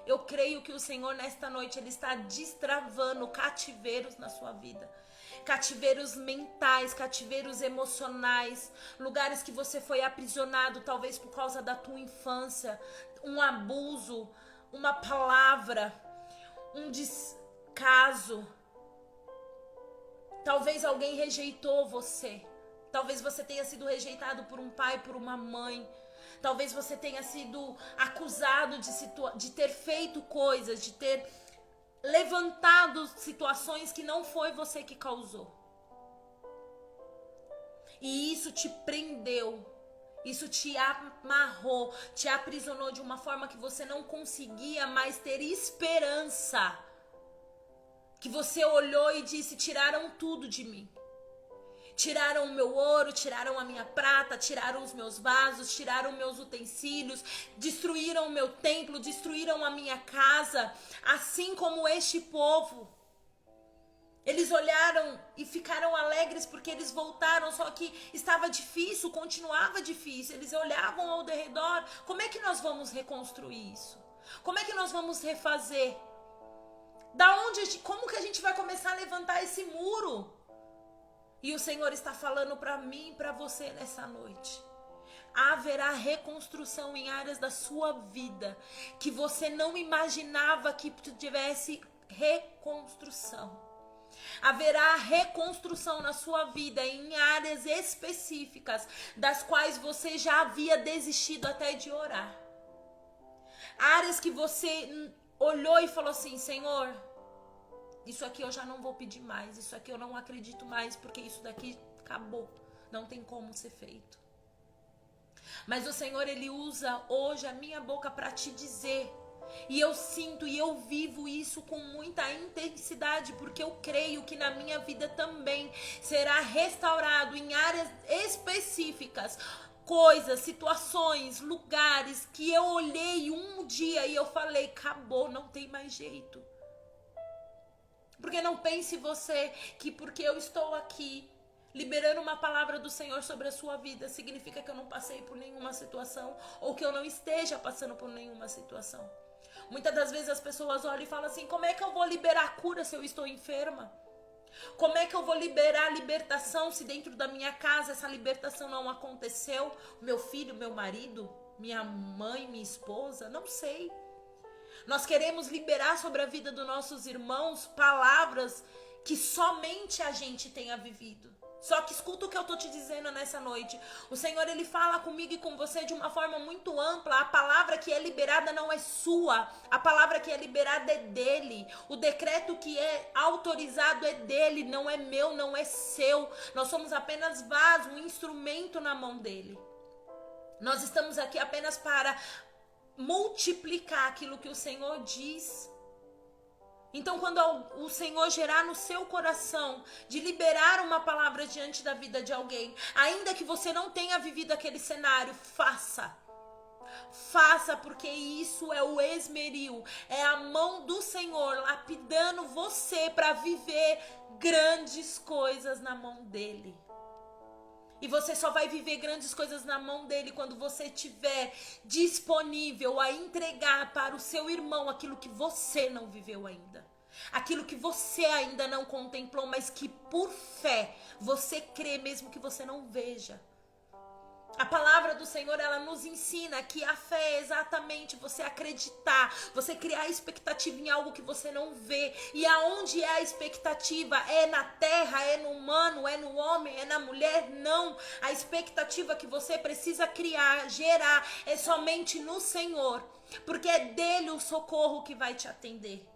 Eu creio que o Senhor nesta noite, Ele está destravando cativeiros na sua vida. Cativeiros mentais, cativeiros emocionais, lugares que você foi aprisionado talvez por causa da tua infância, um abuso, uma palavra, um descaso. Talvez alguém rejeitou você. Talvez você tenha sido rejeitado por um pai, por uma mãe. Talvez você tenha sido acusado de ter feito coisas, de ter levantado situações que não foi você que causou. E isso te prendeu, isso te amarrou, te aprisionou de uma forma que você não conseguia mais ter esperança. Que você olhou e disse: tiraram tudo de mim. Tiraram o meu ouro, tiraram a minha prata, tiraram os meus vasos, tiraram meus utensílios, destruíram o meu templo, destruíram a minha casa, assim como este povo. Eles olharam e ficaram alegres porque eles voltaram, só que estava difícil, continuava difícil. Eles olhavam ao redor: como é que nós vamos reconstruir isso? Como é que nós vamos refazer? Como que a gente vai começar a levantar esse muro? E o Senhor está falando para mim e para você nessa noite. Haverá reconstrução em áreas da sua vida que você não imaginava que tivesse reconstrução. Haverá reconstrução na sua vida em áreas específicas das quais você já havia desistido até de orar. Áreas que você olhou e falou assim: Senhor, isso aqui eu já não vou pedir mais, isso aqui eu não acredito mais, porque isso daqui acabou, não tem como ser feito. Mas o Senhor, Ele usa hoje a minha boca para te dizer, e eu sinto e eu vivo isso com muita intensidade, porque eu creio que na minha vida também será restaurado em áreas específicas, coisas, situações, lugares que eu olhei um dia e eu falei: acabou, não tem mais jeito. Porque não pense você que porque eu estou aqui liberando uma palavra do Senhor sobre a sua vida, significa que eu não passei por nenhuma situação ou que eu não esteja passando por nenhuma situação. Muitas das vezes as pessoas olham e falam assim: como é que eu vou liberar cura se eu estou enferma? Como é que eu vou liberar libertação se dentro da minha casa essa libertação não aconteceu? Meu filho, meu marido, minha mãe, minha esposa, não sei. Nós queremos liberar sobre a vida dos nossos irmãos palavras que somente a gente tenha vivido. Só que escuta o que eu tô te dizendo nessa noite. O Senhor, Ele fala comigo e com você de uma forma muito ampla. A palavra que é liberada não é sua. A palavra que é liberada é dele. O decreto que é autorizado é dele, não é meu, não é seu. Nós somos apenas vaso, um instrumento na mão dele. Nós estamos aqui apenas para multiplicar aquilo que o Senhor diz. Então, quando o Senhor gerar no seu coração de liberar uma palavra diante da vida de alguém, ainda que você não tenha vivido aquele cenário, faça. Faça, porque isso é o esmeril, é a mão do Senhor lapidando você para viver grandes coisas na mão dele. E você só vai viver grandes coisas na mão dele quando você estiver disponível a entregar para o seu irmão aquilo que você não viveu ainda. Aquilo que você ainda não contemplou, mas que por fé você crê mesmo que você não veja. A palavra do Senhor, ela nos ensina que a fé é exatamente você acreditar, você criar expectativa em algo que você não vê. E aonde é a expectativa? É na terra, é no humano, é no homem, é na mulher? Não. A expectativa que você precisa criar, gerar, é somente no Senhor. Porque é dele o socorro que vai te atender.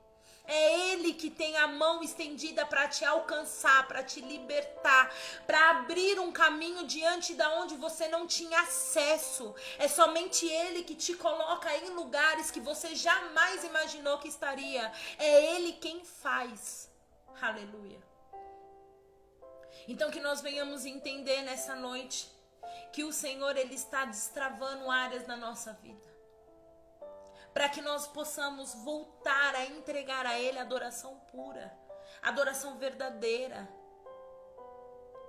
É Ele que tem a mão estendida para te alcançar, para te libertar, para abrir um caminho diante da onde você não tinha acesso. É somente Ele que te coloca em lugares que você jamais imaginou que estaria. É Ele quem faz. Aleluia. Então que nós venhamos entender nessa noite que o Senhor, Ele está destravando áreas na nossa vida, para que nós possamos voltar a entregar a Ele adoração pura, adoração verdadeira,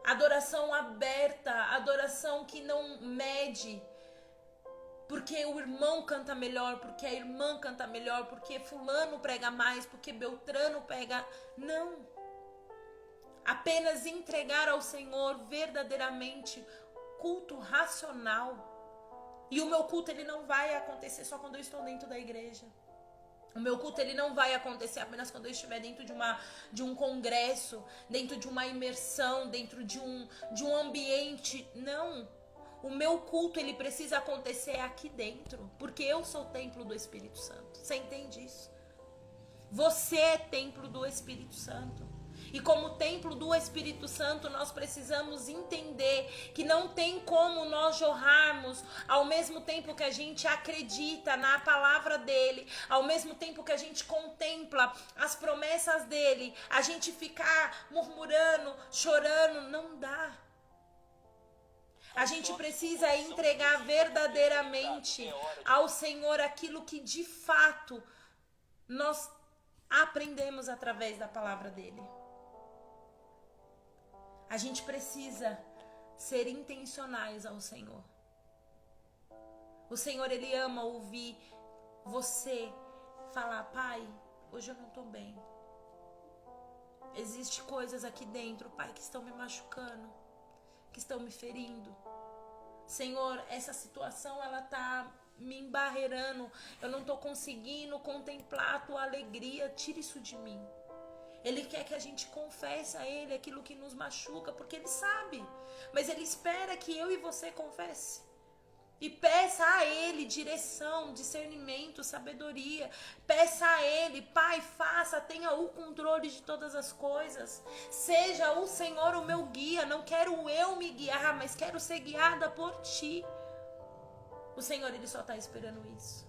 adoração aberta, adoração que não mede, porque o irmão canta melhor, porque a irmã canta melhor, porque fulano prega mais, porque Beltrano prega. Não. Apenas entregar ao Senhor verdadeiramente culto racional. E o meu culto, ele não vai acontecer só quando eu estou dentro da igreja. O meu culto, ele não vai acontecer apenas quando eu estiver dentro de um congresso, dentro de uma imersão, dentro de um ambiente. Não. O meu culto, ele precisa acontecer aqui dentro, porque eu sou o templo do Espírito Santo. Você entende isso? Você é templo do Espírito Santo. E como templo do Espírito Santo, nós precisamos entender que não tem como nós jorrarmos ao mesmo tempo que a gente acredita na palavra dele, ao mesmo tempo que a gente contempla as promessas dele, a gente ficar murmurando, chorando, não dá. A gente precisa entregar verdadeiramente ao Senhor aquilo que de fato nós aprendemos através da palavra dele. A gente precisa ser intencionais ao Senhor. O Senhor, Ele ama ouvir você falar: Pai, hoje eu não estou bem. Existem coisas aqui dentro, Pai, que estão me machucando, que estão me ferindo. Senhor, essa situação, ela está me embarreirando. Eu não estou conseguindo contemplar a Tua alegria. Tira isso de mim. Ele quer que a gente confesse a Ele aquilo que nos machuca, porque Ele sabe. Mas Ele espera que eu e você confesse. E peça a Ele direção, discernimento, sabedoria. Peça a Ele: Pai, faça, tenha o controle de todas as coisas. Seja o Senhor o meu guia. Não quero eu me guiar, mas quero ser guiada por Ti. O Senhor, Ele só está esperando isso.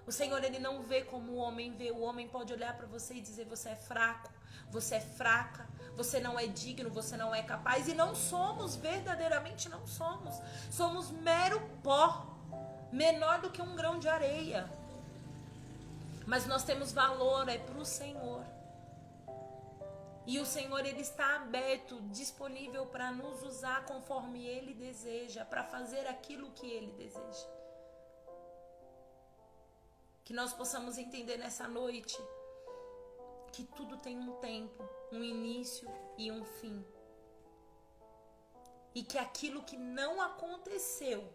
O Senhor, Ele não vê como o homem vê. O homem pode olhar para você e dizer: você é fraco, você é fraca, você não é digno, você não é capaz. E não somos, verdadeiramente não somos. Somos mero pó, menor do que um grão de areia. Mas nós temos valor, é para o Senhor. E o Senhor, Ele está aberto, disponível para nos usar conforme Ele deseja, para fazer aquilo que Ele deseja. Que nós possamos entender nessa noite que tudo tem um tempo, um início e um fim. E que aquilo que não aconteceu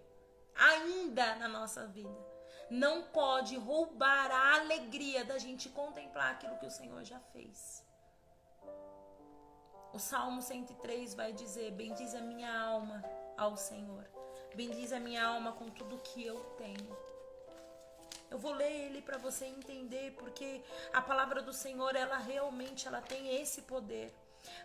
ainda na nossa vida não pode roubar a alegria da gente contemplar aquilo que o Senhor já fez. O Salmo 103 vai dizer: bendize a minha alma ao Senhor. Bendize a minha alma com tudo que eu tenho. Eu vou ler ele para você entender, porque a palavra do Senhor, ela realmente tem esse poder.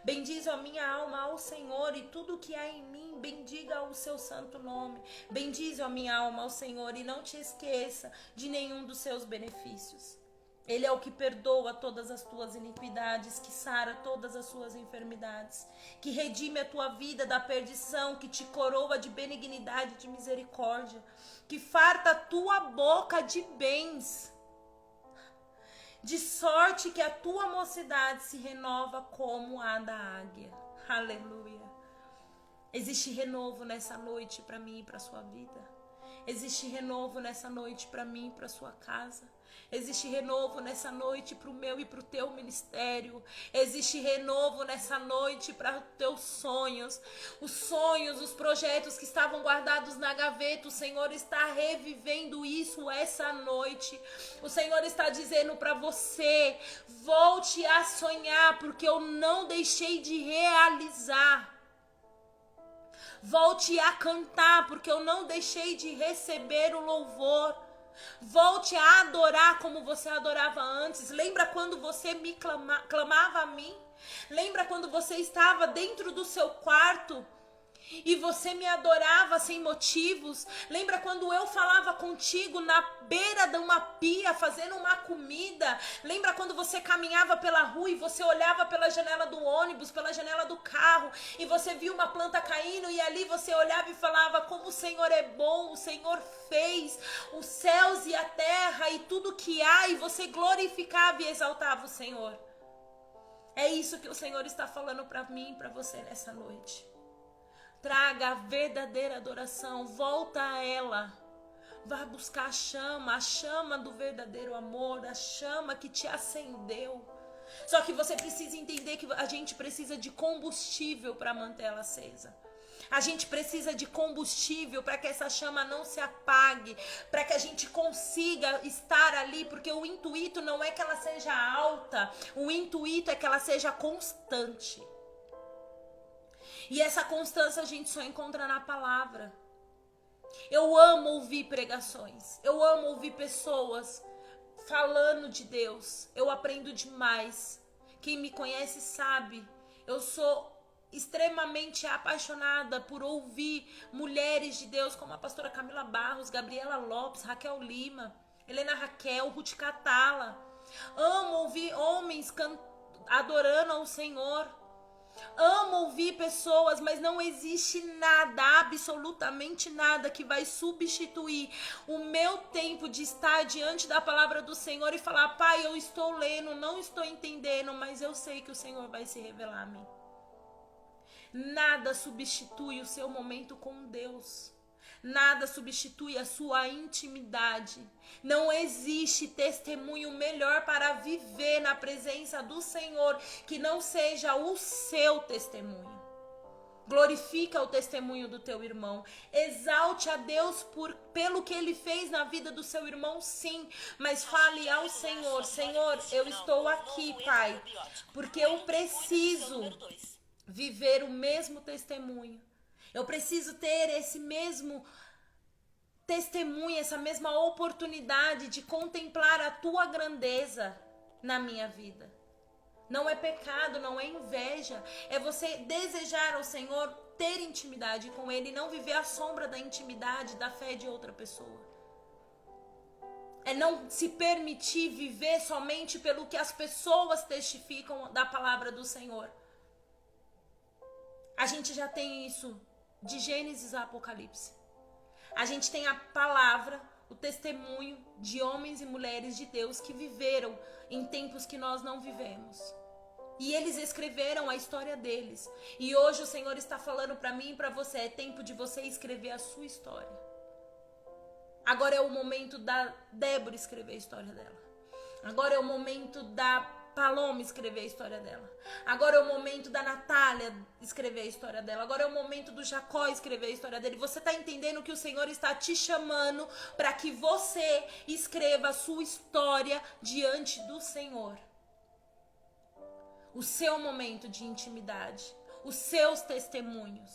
Bendize a minha alma ao Senhor e tudo que há em mim, bendiga o seu santo nome. Bendize a minha alma ao Senhor e não te esqueça de nenhum dos seus benefícios. Ele é o que perdoa todas as tuas iniquidades, que sara todas as suas enfermidades, que redime a tua vida da perdição, que te coroa de benignidade e de misericórdia, que farta a tua boca de bens, de sorte que a tua mocidade se renova como a da águia. Aleluia. Existe renovo nessa noite para mim e para sua vida. Existe renovo nessa noite para mim e para sua casa. Existe renovo nessa noite para o meu e para o teu ministério. Existe renovo nessa noite para os teus sonhos. Os sonhos, os projetos que estavam guardados na gaveta, o Senhor está revivendo isso essa noite. O Senhor está dizendo para você: volte a sonhar, porque eu não deixei de realizar. Volte a cantar, porque eu não deixei de receber o louvor. Volte a adorar como você adorava antes. Lembra quando você me clamava a mim? Lembra quando você estava dentro do seu quarto e você me adorava sem motivos? Lembra quando eu falava contigo na beira de uma pia fazendo uma comida? Lembra quando você caminhava pela rua e você olhava pela janela do ônibus, pela janela do carro, e você via uma planta caindo e ali você olhava e falava: como o Senhor é bom, o Senhor fez os céus e a terra e tudo que há, e você glorificava e exaltava o Senhor. É isso que o Senhor está falando para mim e para você nessa noite. Traga a verdadeira adoração, volta a ela. Vá buscar a chama do verdadeiro amor, a chama que te acendeu. Só que você precisa entender que a gente precisa de combustível para manter ela acesa. A gente precisa de combustível para que essa chama não se apague, para que a gente consiga estar ali, porque o intuito não é que ela seja alta, o intuito é que ela seja constante. E essa constância a gente só encontra na palavra. Eu amo ouvir pregações. Eu amo ouvir pessoas falando de Deus. Eu aprendo demais. Quem me conhece sabe. Eu sou extremamente apaixonada por ouvir mulheres de Deus como a pastora Camila Barros, Gabriela Lopes, Raquel Lima, Helena Raquel, Ruth Catala. Amo ouvir homens adorando ao Senhor. Amo ouvir pessoas, mas não existe nada, absolutamente nada que vai substituir o meu tempo de estar diante da palavra do Senhor e falar: Pai, eu estou lendo, não estou entendendo, mas eu sei que o Senhor vai se revelar a mim. Nada substitui o seu momento com Deus. Nada substitui a sua intimidade. Não existe testemunho melhor para viver na presença do Senhor que não seja o seu testemunho. Glorifica o testemunho do teu irmão. Exalte a Deus pelo que Ele fez na vida do seu irmão, sim. Mas fale ao Senhor: Senhor, eu estou aqui, Pai, porque eu preciso viver o mesmo testemunho. Eu preciso ter esse mesmo testemunho, essa mesma oportunidade de contemplar a tua grandeza na minha vida. Não é pecado, não é inveja. É você desejar ao Senhor ter intimidade com Ele e não viver à sombra da intimidade, da fé de outra pessoa. É não se permitir viver somente pelo que as pessoas testificam da palavra do Senhor. A gente já tem isso de Gênesis a Apocalipse. A gente tem a palavra, o testemunho de homens e mulheres de Deus que viveram em tempos que nós não vivemos. E eles escreveram a história deles. E hoje o Senhor está falando para mim e para você: é tempo de você escrever a sua história. Agora é o momento da Débora escrever a história dela. Agora é o momento da Paloma escrever a história dela. Agora é o momento da Natália escrever a história dela. Agora é o momento do Jacó escrever a história dele. Você está entendendo que o Senhor está te chamando para que você escreva a sua história diante do Senhor. O seu momento de intimidade, os seus testemunhos.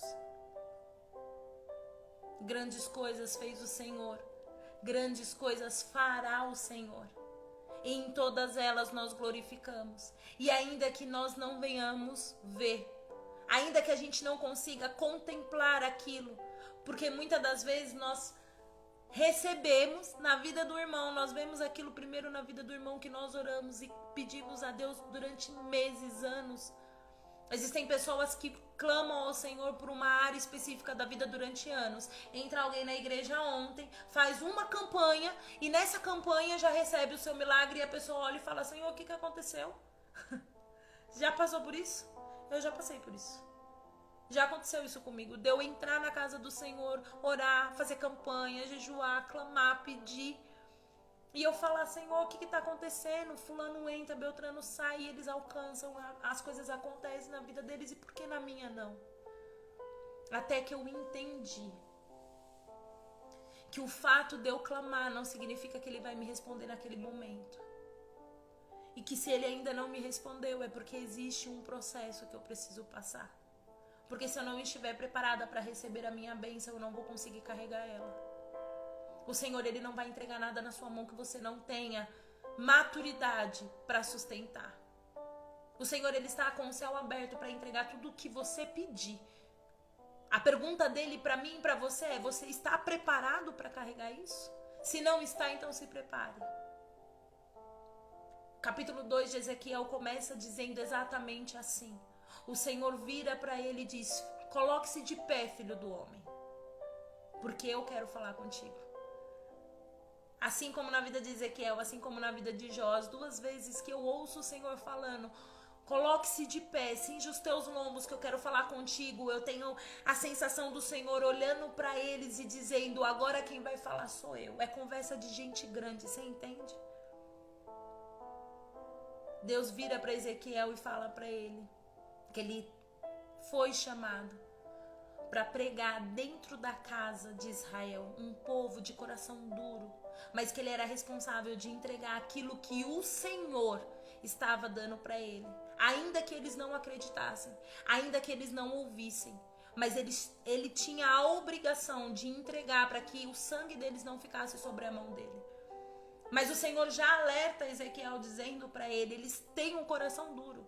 Grandes coisas fez o Senhor, grandes coisas fará o Senhor. E em todas elas nós glorificamos. E ainda que nós não venhamos ver, ainda que a gente não consiga contemplar aquilo, porque muitas das vezes nós recebemos na vida do irmão. Nós vemos aquilo primeiro na vida do irmão que nós oramos e pedimos a Deus durante meses, anos. Existem pessoas que clamam ao Senhor por uma área específica da vida durante anos. Entra alguém na igreja ontem, faz uma campanha e nessa campanha já recebe o seu milagre e a pessoa olha e fala: Senhor, o que aconteceu? Já passou por isso? Eu já passei por isso. Já aconteceu isso comigo, de eu entrar na casa do Senhor, orar, fazer campanha, jejuar, clamar, pedir. E eu falar: Senhor, o que está acontecendo? Fulano entra, Beltrano sai, e eles alcançam, as coisas acontecem na vida deles, e por que na minha não? Até que eu entendi que o fato de eu clamar não significa que ele vai me responder naquele momento. E que se ele ainda não me respondeu, é porque existe um processo que eu preciso passar. Porque se eu não estiver preparada para receber a minha bênção, eu não vou conseguir carregar ela. O Senhor, Ele não vai entregar nada na sua mão que você não tenha maturidade para sustentar. O Senhor, Ele está com o céu aberto para entregar tudo o que você pedir. A pergunta dele para mim e para você é: você está preparado para carregar isso? Se não está, então se prepare. Capítulo 2 de Ezequiel começa dizendo exatamente assim. O Senhor vira para ele e diz: coloque-se de pé, filho do homem, porque eu quero falar contigo. Assim como na vida de Ezequiel, assim como na vida de Jó, as duas vezes que eu ouço o Senhor falando: coloque-se de pé, cinja os teus lombos que eu quero falar contigo. Eu tenho a sensação do Senhor olhando para eles e dizendo: agora quem vai falar sou eu. É conversa de gente grande, você entende? Deus vira para Ezequiel e fala para ele que ele foi chamado para pregar dentro da casa de Israel, um povo de coração duro, mas que ele era responsável de entregar aquilo que o Senhor estava dando para ele, ainda que eles não acreditassem, ainda que eles não ouvissem, mas ele tinha a obrigação de entregar para que o sangue deles não ficasse sobre a mão dele. Mas o Senhor já alerta Ezequiel dizendo para ele: eles têm um coração duro.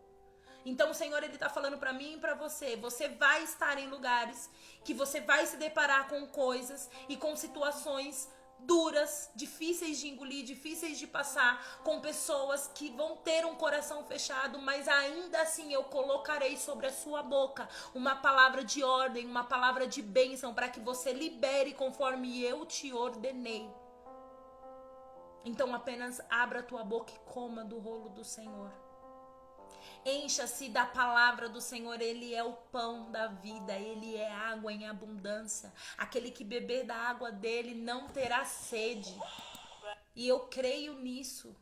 Então o Senhor, Ele está falando para mim e para você: você vai estar em lugares que você vai se deparar com coisas e com situações duras, difíceis de engolir, difíceis de passar, com pessoas que vão ter um coração fechado, mas ainda assim eu colocarei sobre a sua boca uma palavra de ordem, uma palavra de bênção, para que você libere conforme eu te ordenei. Então apenas abra a tua boca e coma do rolo do Senhor. Encha-se da palavra do Senhor. Ele é o pão da vida, Ele é água em abundância. Aquele que beber da água dele não terá sede. E eu creio nisso.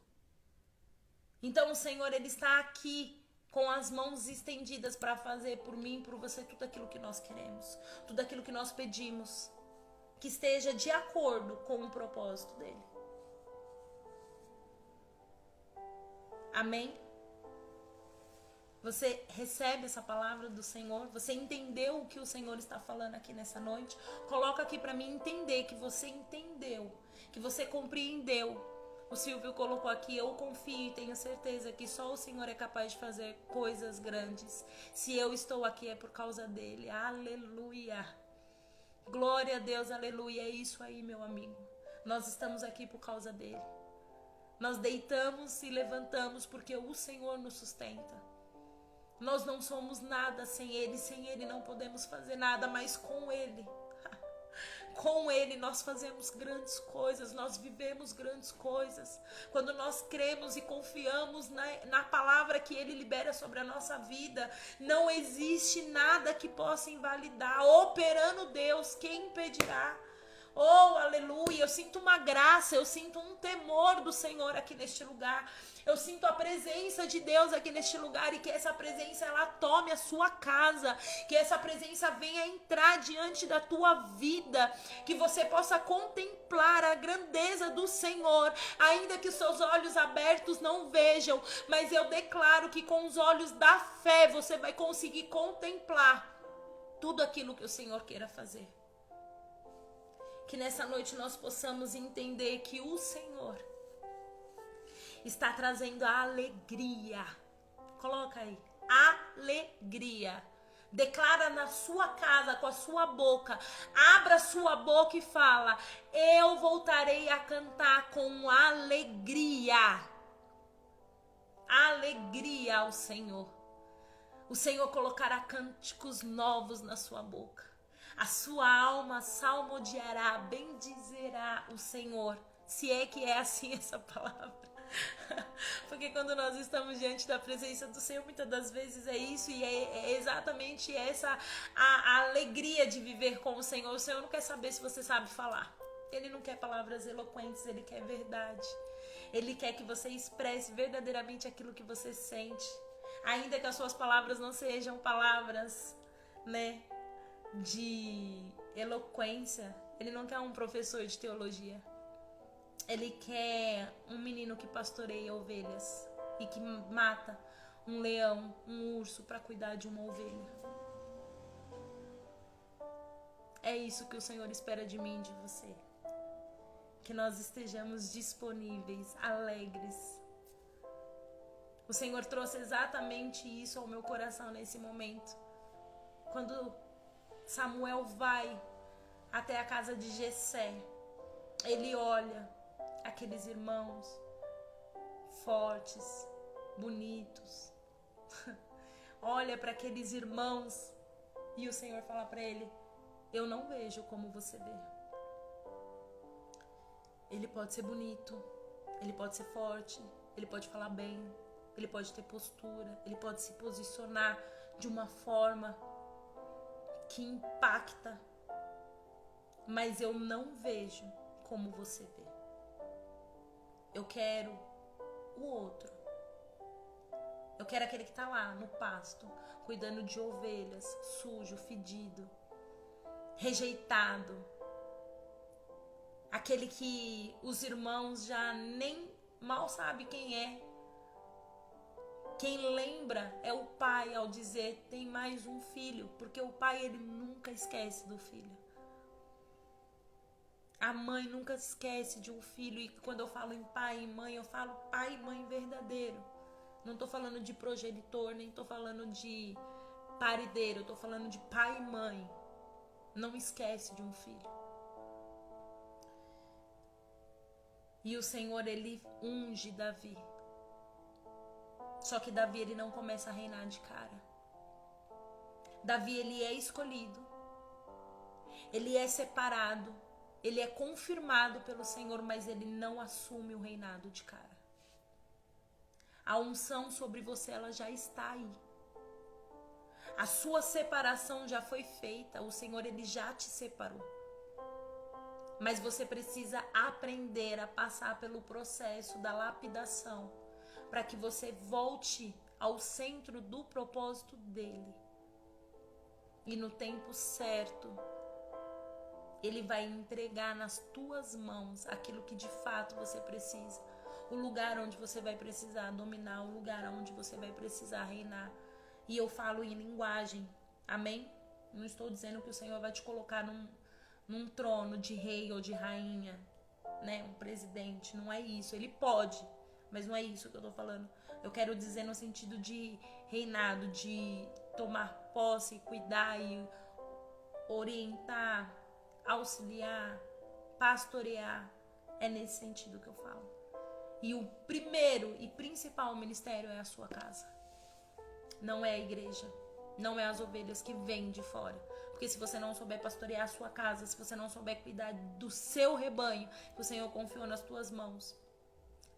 Então o Senhor, Ele está aqui com as mãos estendidas para fazer por mim e por você tudo aquilo que nós queremos, tudo aquilo que nós pedimos, que esteja de acordo com o propósito dele. Amém? Você recebe essa palavra do Senhor? Você entendeu o que o Senhor está falando aqui nessa noite? Coloca aqui para mim entender que você entendeu, que você compreendeu. O Silvio colocou aqui: eu confio e tenho certeza que só o Senhor é capaz de fazer coisas grandes. Se eu estou aqui é por causa dele. Aleluia. Glória a Deus, aleluia. É isso aí, meu amigo. Nós estamos aqui por causa dele. Nós deitamos e levantamos porque o Senhor nos sustenta. Nós não somos nada sem Ele não podemos fazer nada, mas com Ele nós fazemos grandes coisas, nós vivemos grandes coisas. Quando nós cremos e confiamos na palavra que Ele libera sobre a nossa vida, não existe nada que possa invalidar. Operando Deus, quem impedirá? Oh, aleluia, eu sinto uma graça, eu sinto um temor do Senhor aqui neste lugar. Eu sinto a presença de Deus aqui neste lugar e que essa presença, ela tome a sua casa. Que essa presença venha entrar diante da tua vida. Que você possa contemplar a grandeza do Senhor, ainda que os seus olhos abertos não vejam. Mas eu declaro que com os olhos da fé você vai conseguir contemplar tudo aquilo que o Senhor queira fazer. Que nessa noite nós possamos entender que o Senhor está trazendo a alegria. Coloca aí. Alegria Declara na sua casa, com a sua boca. Abra sua boca e fala: eu voltarei a cantar com alegria. Alegria ao Senhor. O Senhor colocará cânticos novos na sua boca. A sua alma salmodiará, bendizerá o Senhor. Se é que é assim essa palavra. Porque quando nós estamos diante da presença do Senhor, muitas das vezes é isso, e é exatamente essa a alegria de viver com o Senhor. O Senhor não quer saber se você sabe falar. Ele não quer palavras eloquentes, Ele quer verdade. Ele quer que você expresse verdadeiramente aquilo que você sente. Ainda que as suas palavras não sejam palavras, né, de eloquência. Ele não quer um professor de teologia. Ele quer um menino que pastoreia ovelhas e que mata um leão, um urso para cuidar de uma ovelha. É isso que o Senhor espera de mim e de você. Que nós estejamos disponíveis, alegres. O Senhor trouxe exatamente isso ao meu coração nesse momento. Quando Samuel vai até a casa de Jessé, ele olha aqueles irmãos fortes, bonitos. Olha para aqueles irmãos e o Senhor fala para ele: eu não vejo como você vê. Ele pode ser bonito, ele pode ser forte, ele pode falar bem, ele pode ter postura, ele pode se posicionar de uma forma que impacta, mas eu não vejo como você vê. Eu quero o outro. Eu quero aquele que está lá no pasto, cuidando de ovelhas, sujo, fedido, rejeitado. Aquele que os irmãos já nem mal sabem quem é. Quem lembra é o pai ao dizer: tem mais um filho, porque o pai, ele nunca esquece do filho. A mãe nunca esquece de um filho. E quando eu falo em pai e mãe, eu falo pai e mãe verdadeiro. Não tô falando de progenitor, nem tô falando de paredeiro. Eu tô falando de pai e mãe. Não esquece de um filho. E o Senhor, ele unge Davi. Só que Davi, ele não começa a reinar de cara. Davi, ele é escolhido. Ele é separado. Ele é confirmado pelo Senhor, mas ele não assume o reinado de cara. A unção sobre você, ela já está aí. A sua separação já foi feita. O Senhor, ele já te separou. Mas você precisa aprender a passar pelo processo da lapidação, para que você volte ao centro do propósito dele. E no tempo certo, ele vai entregar nas tuas mãos aquilo que de fato você precisa. O lugar onde você vai precisar dominar, o lugar onde você vai precisar reinar. E eu falo em linguagem, amém? Não estou dizendo que o Senhor vai te colocar num trono de rei ou de rainha, né? Um presidente, não é isso. Ele pode, mas não é isso que eu tô falando. Eu quero dizer no sentido de reinado, de tomar posse, cuidar e orientar, auxiliar, pastorear. É nesse sentido que eu falo. E o primeiro e principal ministério é a sua casa. Não é a igreja. Não é as ovelhas que vêm de fora. Porque se você não souber pastorear a sua casa, se você não souber cuidar do seu rebanho, que o Senhor confiou nas tuas mãos,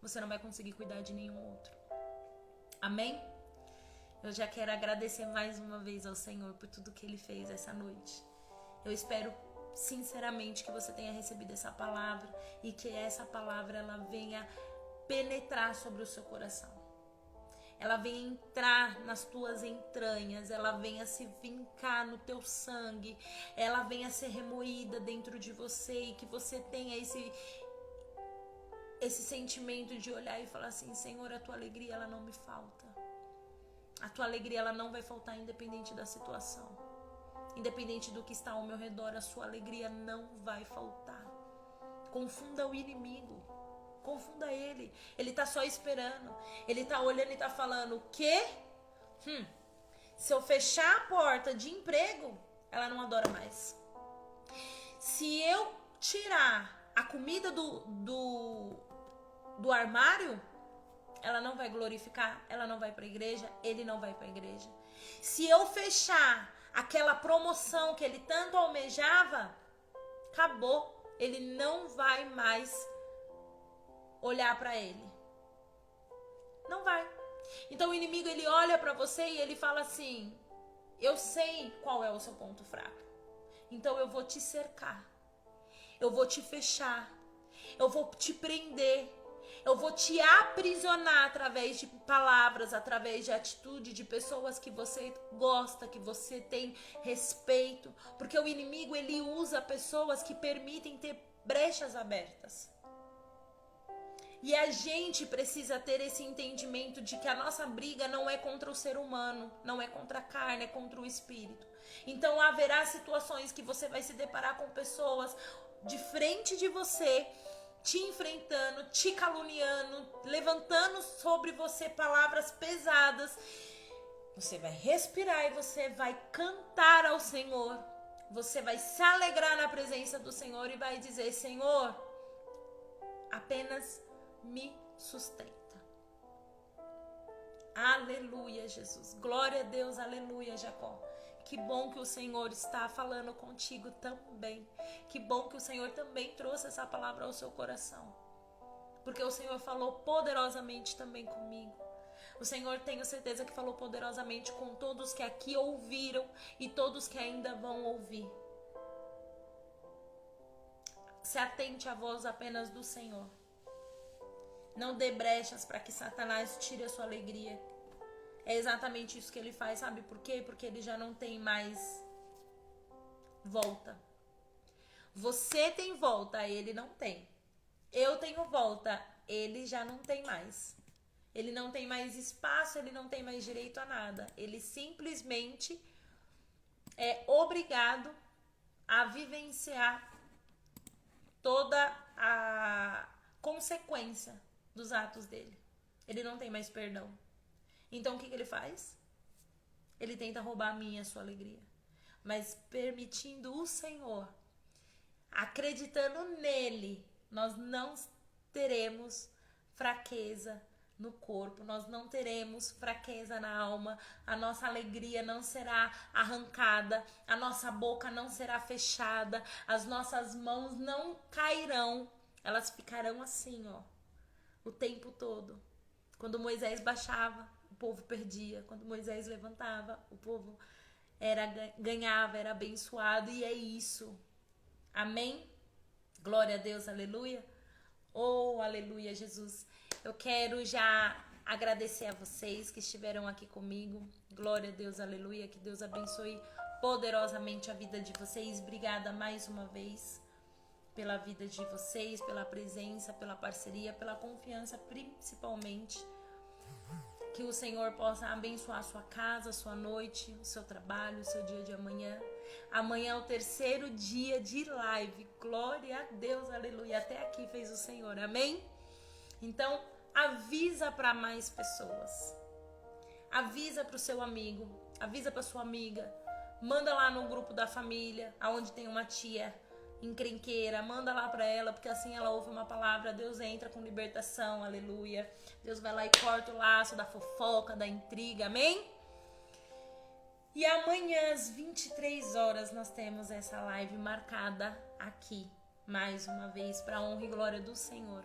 você não vai conseguir cuidar de nenhum outro. Amém? Eu já quero agradecer mais uma vez ao Senhor por tudo que Ele fez essa noite. Eu espero sinceramente que você tenha recebido essa palavra e que essa palavra ela venha penetrar sobre o seu coração. Ela venha entrar nas tuas entranhas, ela venha se vincar no teu sangue, ela venha ser remoída dentro de você e que você tenha esse sentimento de olhar e falar assim: Senhor, a tua alegria ela não me falta. A tua alegria ela não vai faltar independente da situação. Independente do que está ao meu redor, a sua alegria não vai faltar. Confunda o inimigo. Confunda ele. Ele tá só esperando. Ele tá olhando e tá falando: o quê? Se eu fechar a porta de emprego, ela não adora mais. Se eu tirar a comida do armário, ela não vai glorificar, ela não vai para a igreja, ele não vai para a igreja. Se eu fechar aquela promoção que ele tanto almejava, acabou. Ele não vai mais olhar para ele. Não vai. Então o inimigo, ele olha para você e ele fala assim: eu sei qual é o seu ponto fraco. Então eu vou te cercar. Eu vou te fechar. Eu vou te prender. Eu vou te aprisionar através de palavras, através de atitude, de pessoas que você gosta, que você tem respeito. Porque o inimigo, ele usa pessoas que permitem ter brechas abertas. E a gente precisa ter esse entendimento de que a nossa briga não é contra o ser humano, não é contra a carne, é contra o espírito. Então haverá situações que você vai se deparar com pessoas de frente de você, te enfrentando, te caluniando, levantando sobre você palavras pesadas. Você vai respirar e você vai cantar ao Senhor. Você vai se alegrar na presença do Senhor e vai dizer: Senhor, apenas me sustenta. Aleluia, Jesus. Glória a Deus, aleluia, Jacó. Que bom que o Senhor está falando contigo também. Que bom que o Senhor também trouxe essa palavra ao seu coração. Porque o Senhor falou poderosamente também comigo. O Senhor, tenho certeza que falou poderosamente com todos que aqui ouviram e todos que ainda vão ouvir. Se atente à voz apenas do Senhor. Não dê brechas para que Satanás tire a sua alegria. É exatamente isso que ele faz, sabe por quê? Porque ele já não tem mais volta. Você tem volta, ele não tem. Eu tenho volta, ele já não tem mais. Ele não tem mais espaço, ele não tem mais direito a nada. Ele simplesmente é obrigado a vivenciar toda a consequência dos atos dele. Ele não tem mais perdão. Então o que ele faz? Ele tenta roubar a minha e a sua alegria. Mas permitindo o Senhor, acreditando nele, nós não teremos fraqueza no corpo, nós não teremos fraqueza na alma, a nossa alegria não será arrancada, a nossa boca não será fechada, as nossas mãos não cairão, elas ficarão assim, ó, o tempo todo. Quando Moisés baixava, o povo perdia. Quando Moisés levantava, o povo ganhava, era abençoado. E é isso. Amém? Glória a Deus, aleluia. Oh, aleluia, Jesus. Eu quero já agradecer a vocês que estiveram aqui comigo. Glória a Deus, aleluia. Que Deus abençoe poderosamente a vida de vocês. Obrigada mais uma vez pela vida de vocês, pela presença, pela parceria, pela confiança, principalmente. Que o Senhor possa abençoar a sua casa, a sua noite, o seu trabalho, o seu dia de amanhã. Amanhã é o 3º dia de live. Glória a Deus, aleluia. Até aqui fez o Senhor, amém? Então, avisa para mais pessoas. Avisa para o seu amigo, avisa para sua amiga. Manda lá no grupo da família, aonde tem uma tia encrenqueira, manda lá pra ela, porque assim ela ouve uma palavra, Deus entra com libertação, aleluia. Deus vai lá e corta o laço da fofoca, da intriga, amém? E amanhã às 23 horas nós temos essa live marcada aqui, mais uma vez, pra honra e glória do Senhor.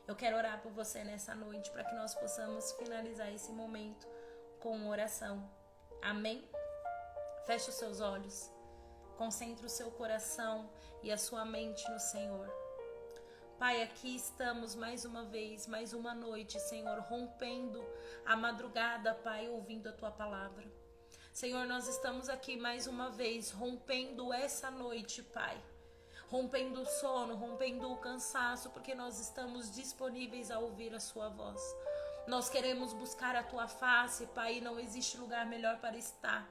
Eu quero orar por você nessa noite, para que nós possamos finalizar esse momento com oração, amém? Feche os seus olhos. Concentre o seu coração e a sua mente no Senhor. Pai, aqui estamos mais uma vez, mais uma noite, Senhor, rompendo a madrugada, Pai, ouvindo a Tua palavra. Senhor, nós estamos aqui mais uma vez, rompendo essa noite, Pai. Rompendo o sono, rompendo o cansaço, porque nós estamos disponíveis a ouvir a Sua voz. Nós queremos buscar a Tua face, Pai, e não existe lugar melhor para estar.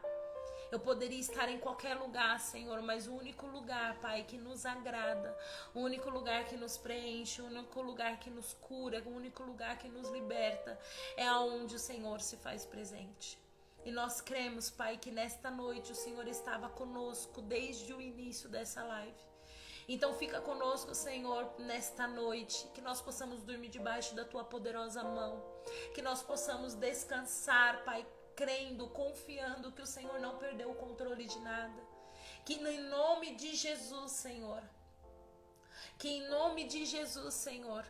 Eu poderia estar em qualquer lugar, Senhor, mas o único lugar, Pai, que nos agrada, o único lugar que nos preenche, o único lugar que nos cura, o único lugar que nos liberta, é aonde o Senhor se faz presente. E nós cremos, Pai, que nesta noite o Senhor estava conosco desde o início dessa live. Então fica conosco, Senhor, nesta noite, que nós possamos dormir debaixo da Tua poderosa mão, que nós possamos descansar, Pai, crendo, confiando que o Senhor não perdeu o controle de nada. Que em nome de Jesus, Senhor,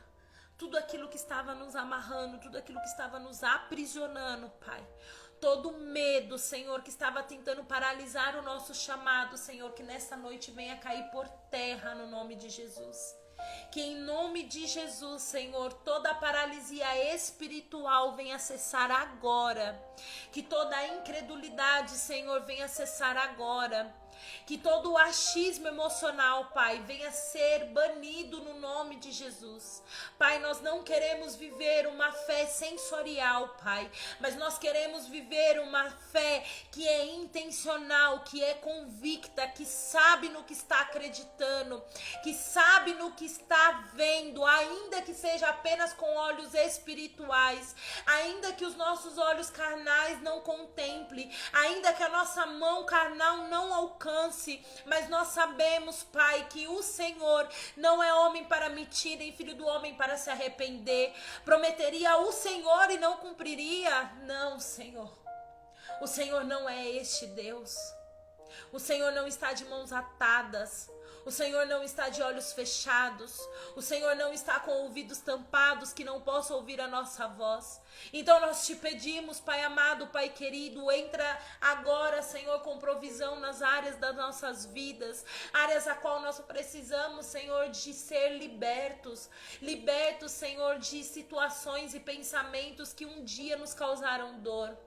tudo aquilo que estava nos amarrando, tudo aquilo que estava nos aprisionando, Pai, todo medo, Senhor, que estava tentando paralisar o nosso chamado, Senhor, que nesta noite venha cair por terra no nome de Jesus. Que em nome de Jesus, Senhor, toda a paralisia espiritual venha cessar agora. Que toda a incredulidade, Senhor, venha cessar agora. Que todo o achismo emocional, Pai, venha ser banido no nome de Jesus. Pai, nós não queremos viver uma fé sensorial, Pai, mas nós queremos viver uma fé que é intencional, que é convicta, que sabe no que está acreditando, que sabe no que está vendo, ainda que seja apenas com olhos espirituais, ainda que os nossos olhos carnais não contemplem, ainda que a nossa mão carnal não alcance, mas nós sabemos, Pai, que o Senhor não é homem para mentir, nem filho do homem para se arrepender. Prometeria o Senhor e não cumpriria? Não, Senhor. O Senhor não é este Deus. O Senhor não está de mãos atadas. O Senhor não está de olhos fechados. O Senhor não está com ouvidos tampados que não possa ouvir a nossa voz. Então nós te pedimos, Pai amado, Pai querido, entra agora, Senhor, com provisão nas áreas das nossas vidas, áreas a qual nós precisamos, Senhor, de ser libertos, Senhor, de situações e pensamentos que um dia nos causaram dor.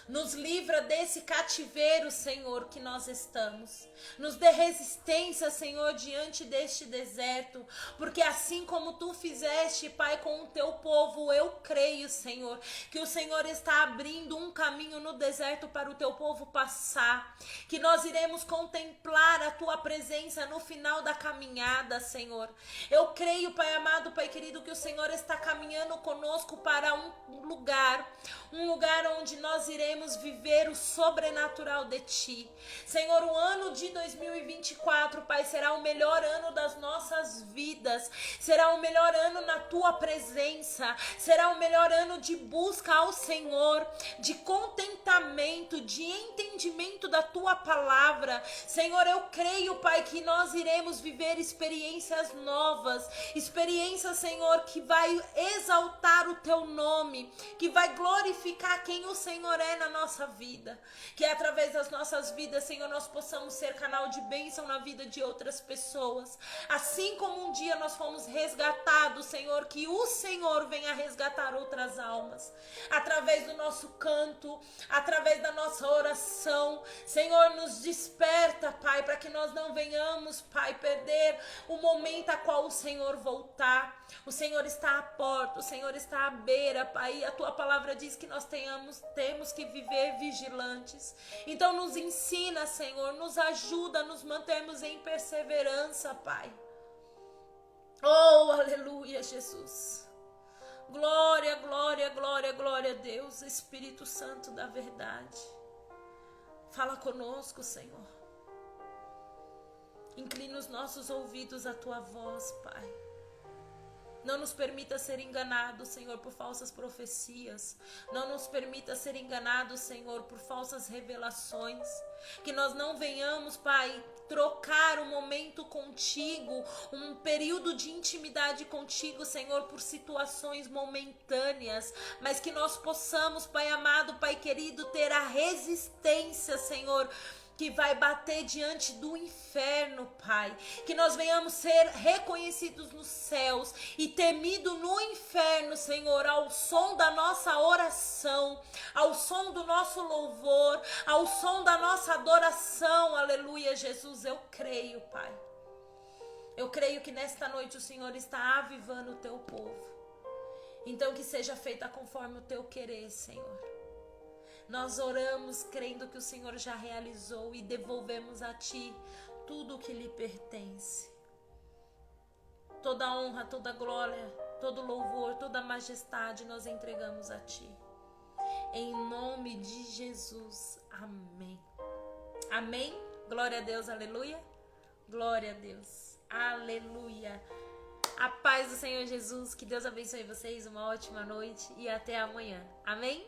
Nos livra desse cativeiro, Senhor, que nós estamos. Nos dê resistência, Senhor, diante deste deserto. Porque assim como tu fizeste, Pai, com o teu povo, eu creio, Senhor, que o Senhor está abrindo um caminho no deserto para o teu povo passar. Que nós iremos contemplar a tua presença no final da caminhada, Senhor. Eu creio, Pai amado, Pai querido, que o Senhor está caminhando conosco para um lugar onde nós iremos viver o sobrenatural de Ti. Senhor, o ano de 2024, Pai, será o melhor ano das nossas vidas, será o melhor ano na Tua presença, será o melhor ano de busca ao Senhor, de contentamento, de entendimento da Tua palavra. Senhor, eu creio, Pai, que nós iremos viver experiências novas, experiências, Senhor, que vai exaltar o Teu nome, que vai glorificar quem o Senhor é na nossa vida, que através das nossas vidas, Senhor, nós possamos ser canal de bênção na vida de outras pessoas, assim como um dia nós fomos resgatados, Senhor, que o Senhor venha resgatar outras almas, através do nosso canto, através da nossa oração. Senhor, nos desperta, Pai, para que nós não venhamos, Pai, perder o momento a qual o Senhor voltar. O Senhor está à porta, o Senhor está à beira, Pai, e a Tua palavra diz que nós temos que viver vigilantes. Então nos ensina, Senhor, nos ajuda a nos mantermos em perseverança, Pai. Oh, aleluia, Jesus. Glória, glória, glória, glória a Deus, Espírito Santo da verdade. Fala conosco, Senhor. Inclina os nossos ouvidos à Tua voz, Pai. Não nos permita ser enganados, Senhor, por falsas profecias. Não nos permita ser enganados, Senhor, por falsas revelações. Que nós não venhamos, Pai, trocar um momento contigo, um período de intimidade contigo, Senhor, por situações momentâneas. Mas que nós possamos, Pai amado, Pai querido, ter a resistência, Senhor, que vai bater diante do inferno, Pai. Que nós venhamos ser reconhecidos nos céus e temido no inferno, Senhor, ao som da nossa oração, ao som do nosso louvor, ao som da nossa adoração. Aleluia, Jesus, eu creio, Pai. Eu creio que nesta noite o Senhor está avivando o Teu povo. Então que seja feita conforme o Teu querer, Senhor. Nós oramos crendo que o Senhor já realizou e devolvemos a Ti tudo o que lhe pertence. Toda honra, toda glória, todo louvor, toda majestade nós entregamos a Ti. Em nome de Jesus. Amém. Amém. Glória a Deus, aleluia. Glória a Deus, aleluia. A paz do Senhor Jesus, que Deus abençoe vocês, uma ótima noite e até amanhã. Amém?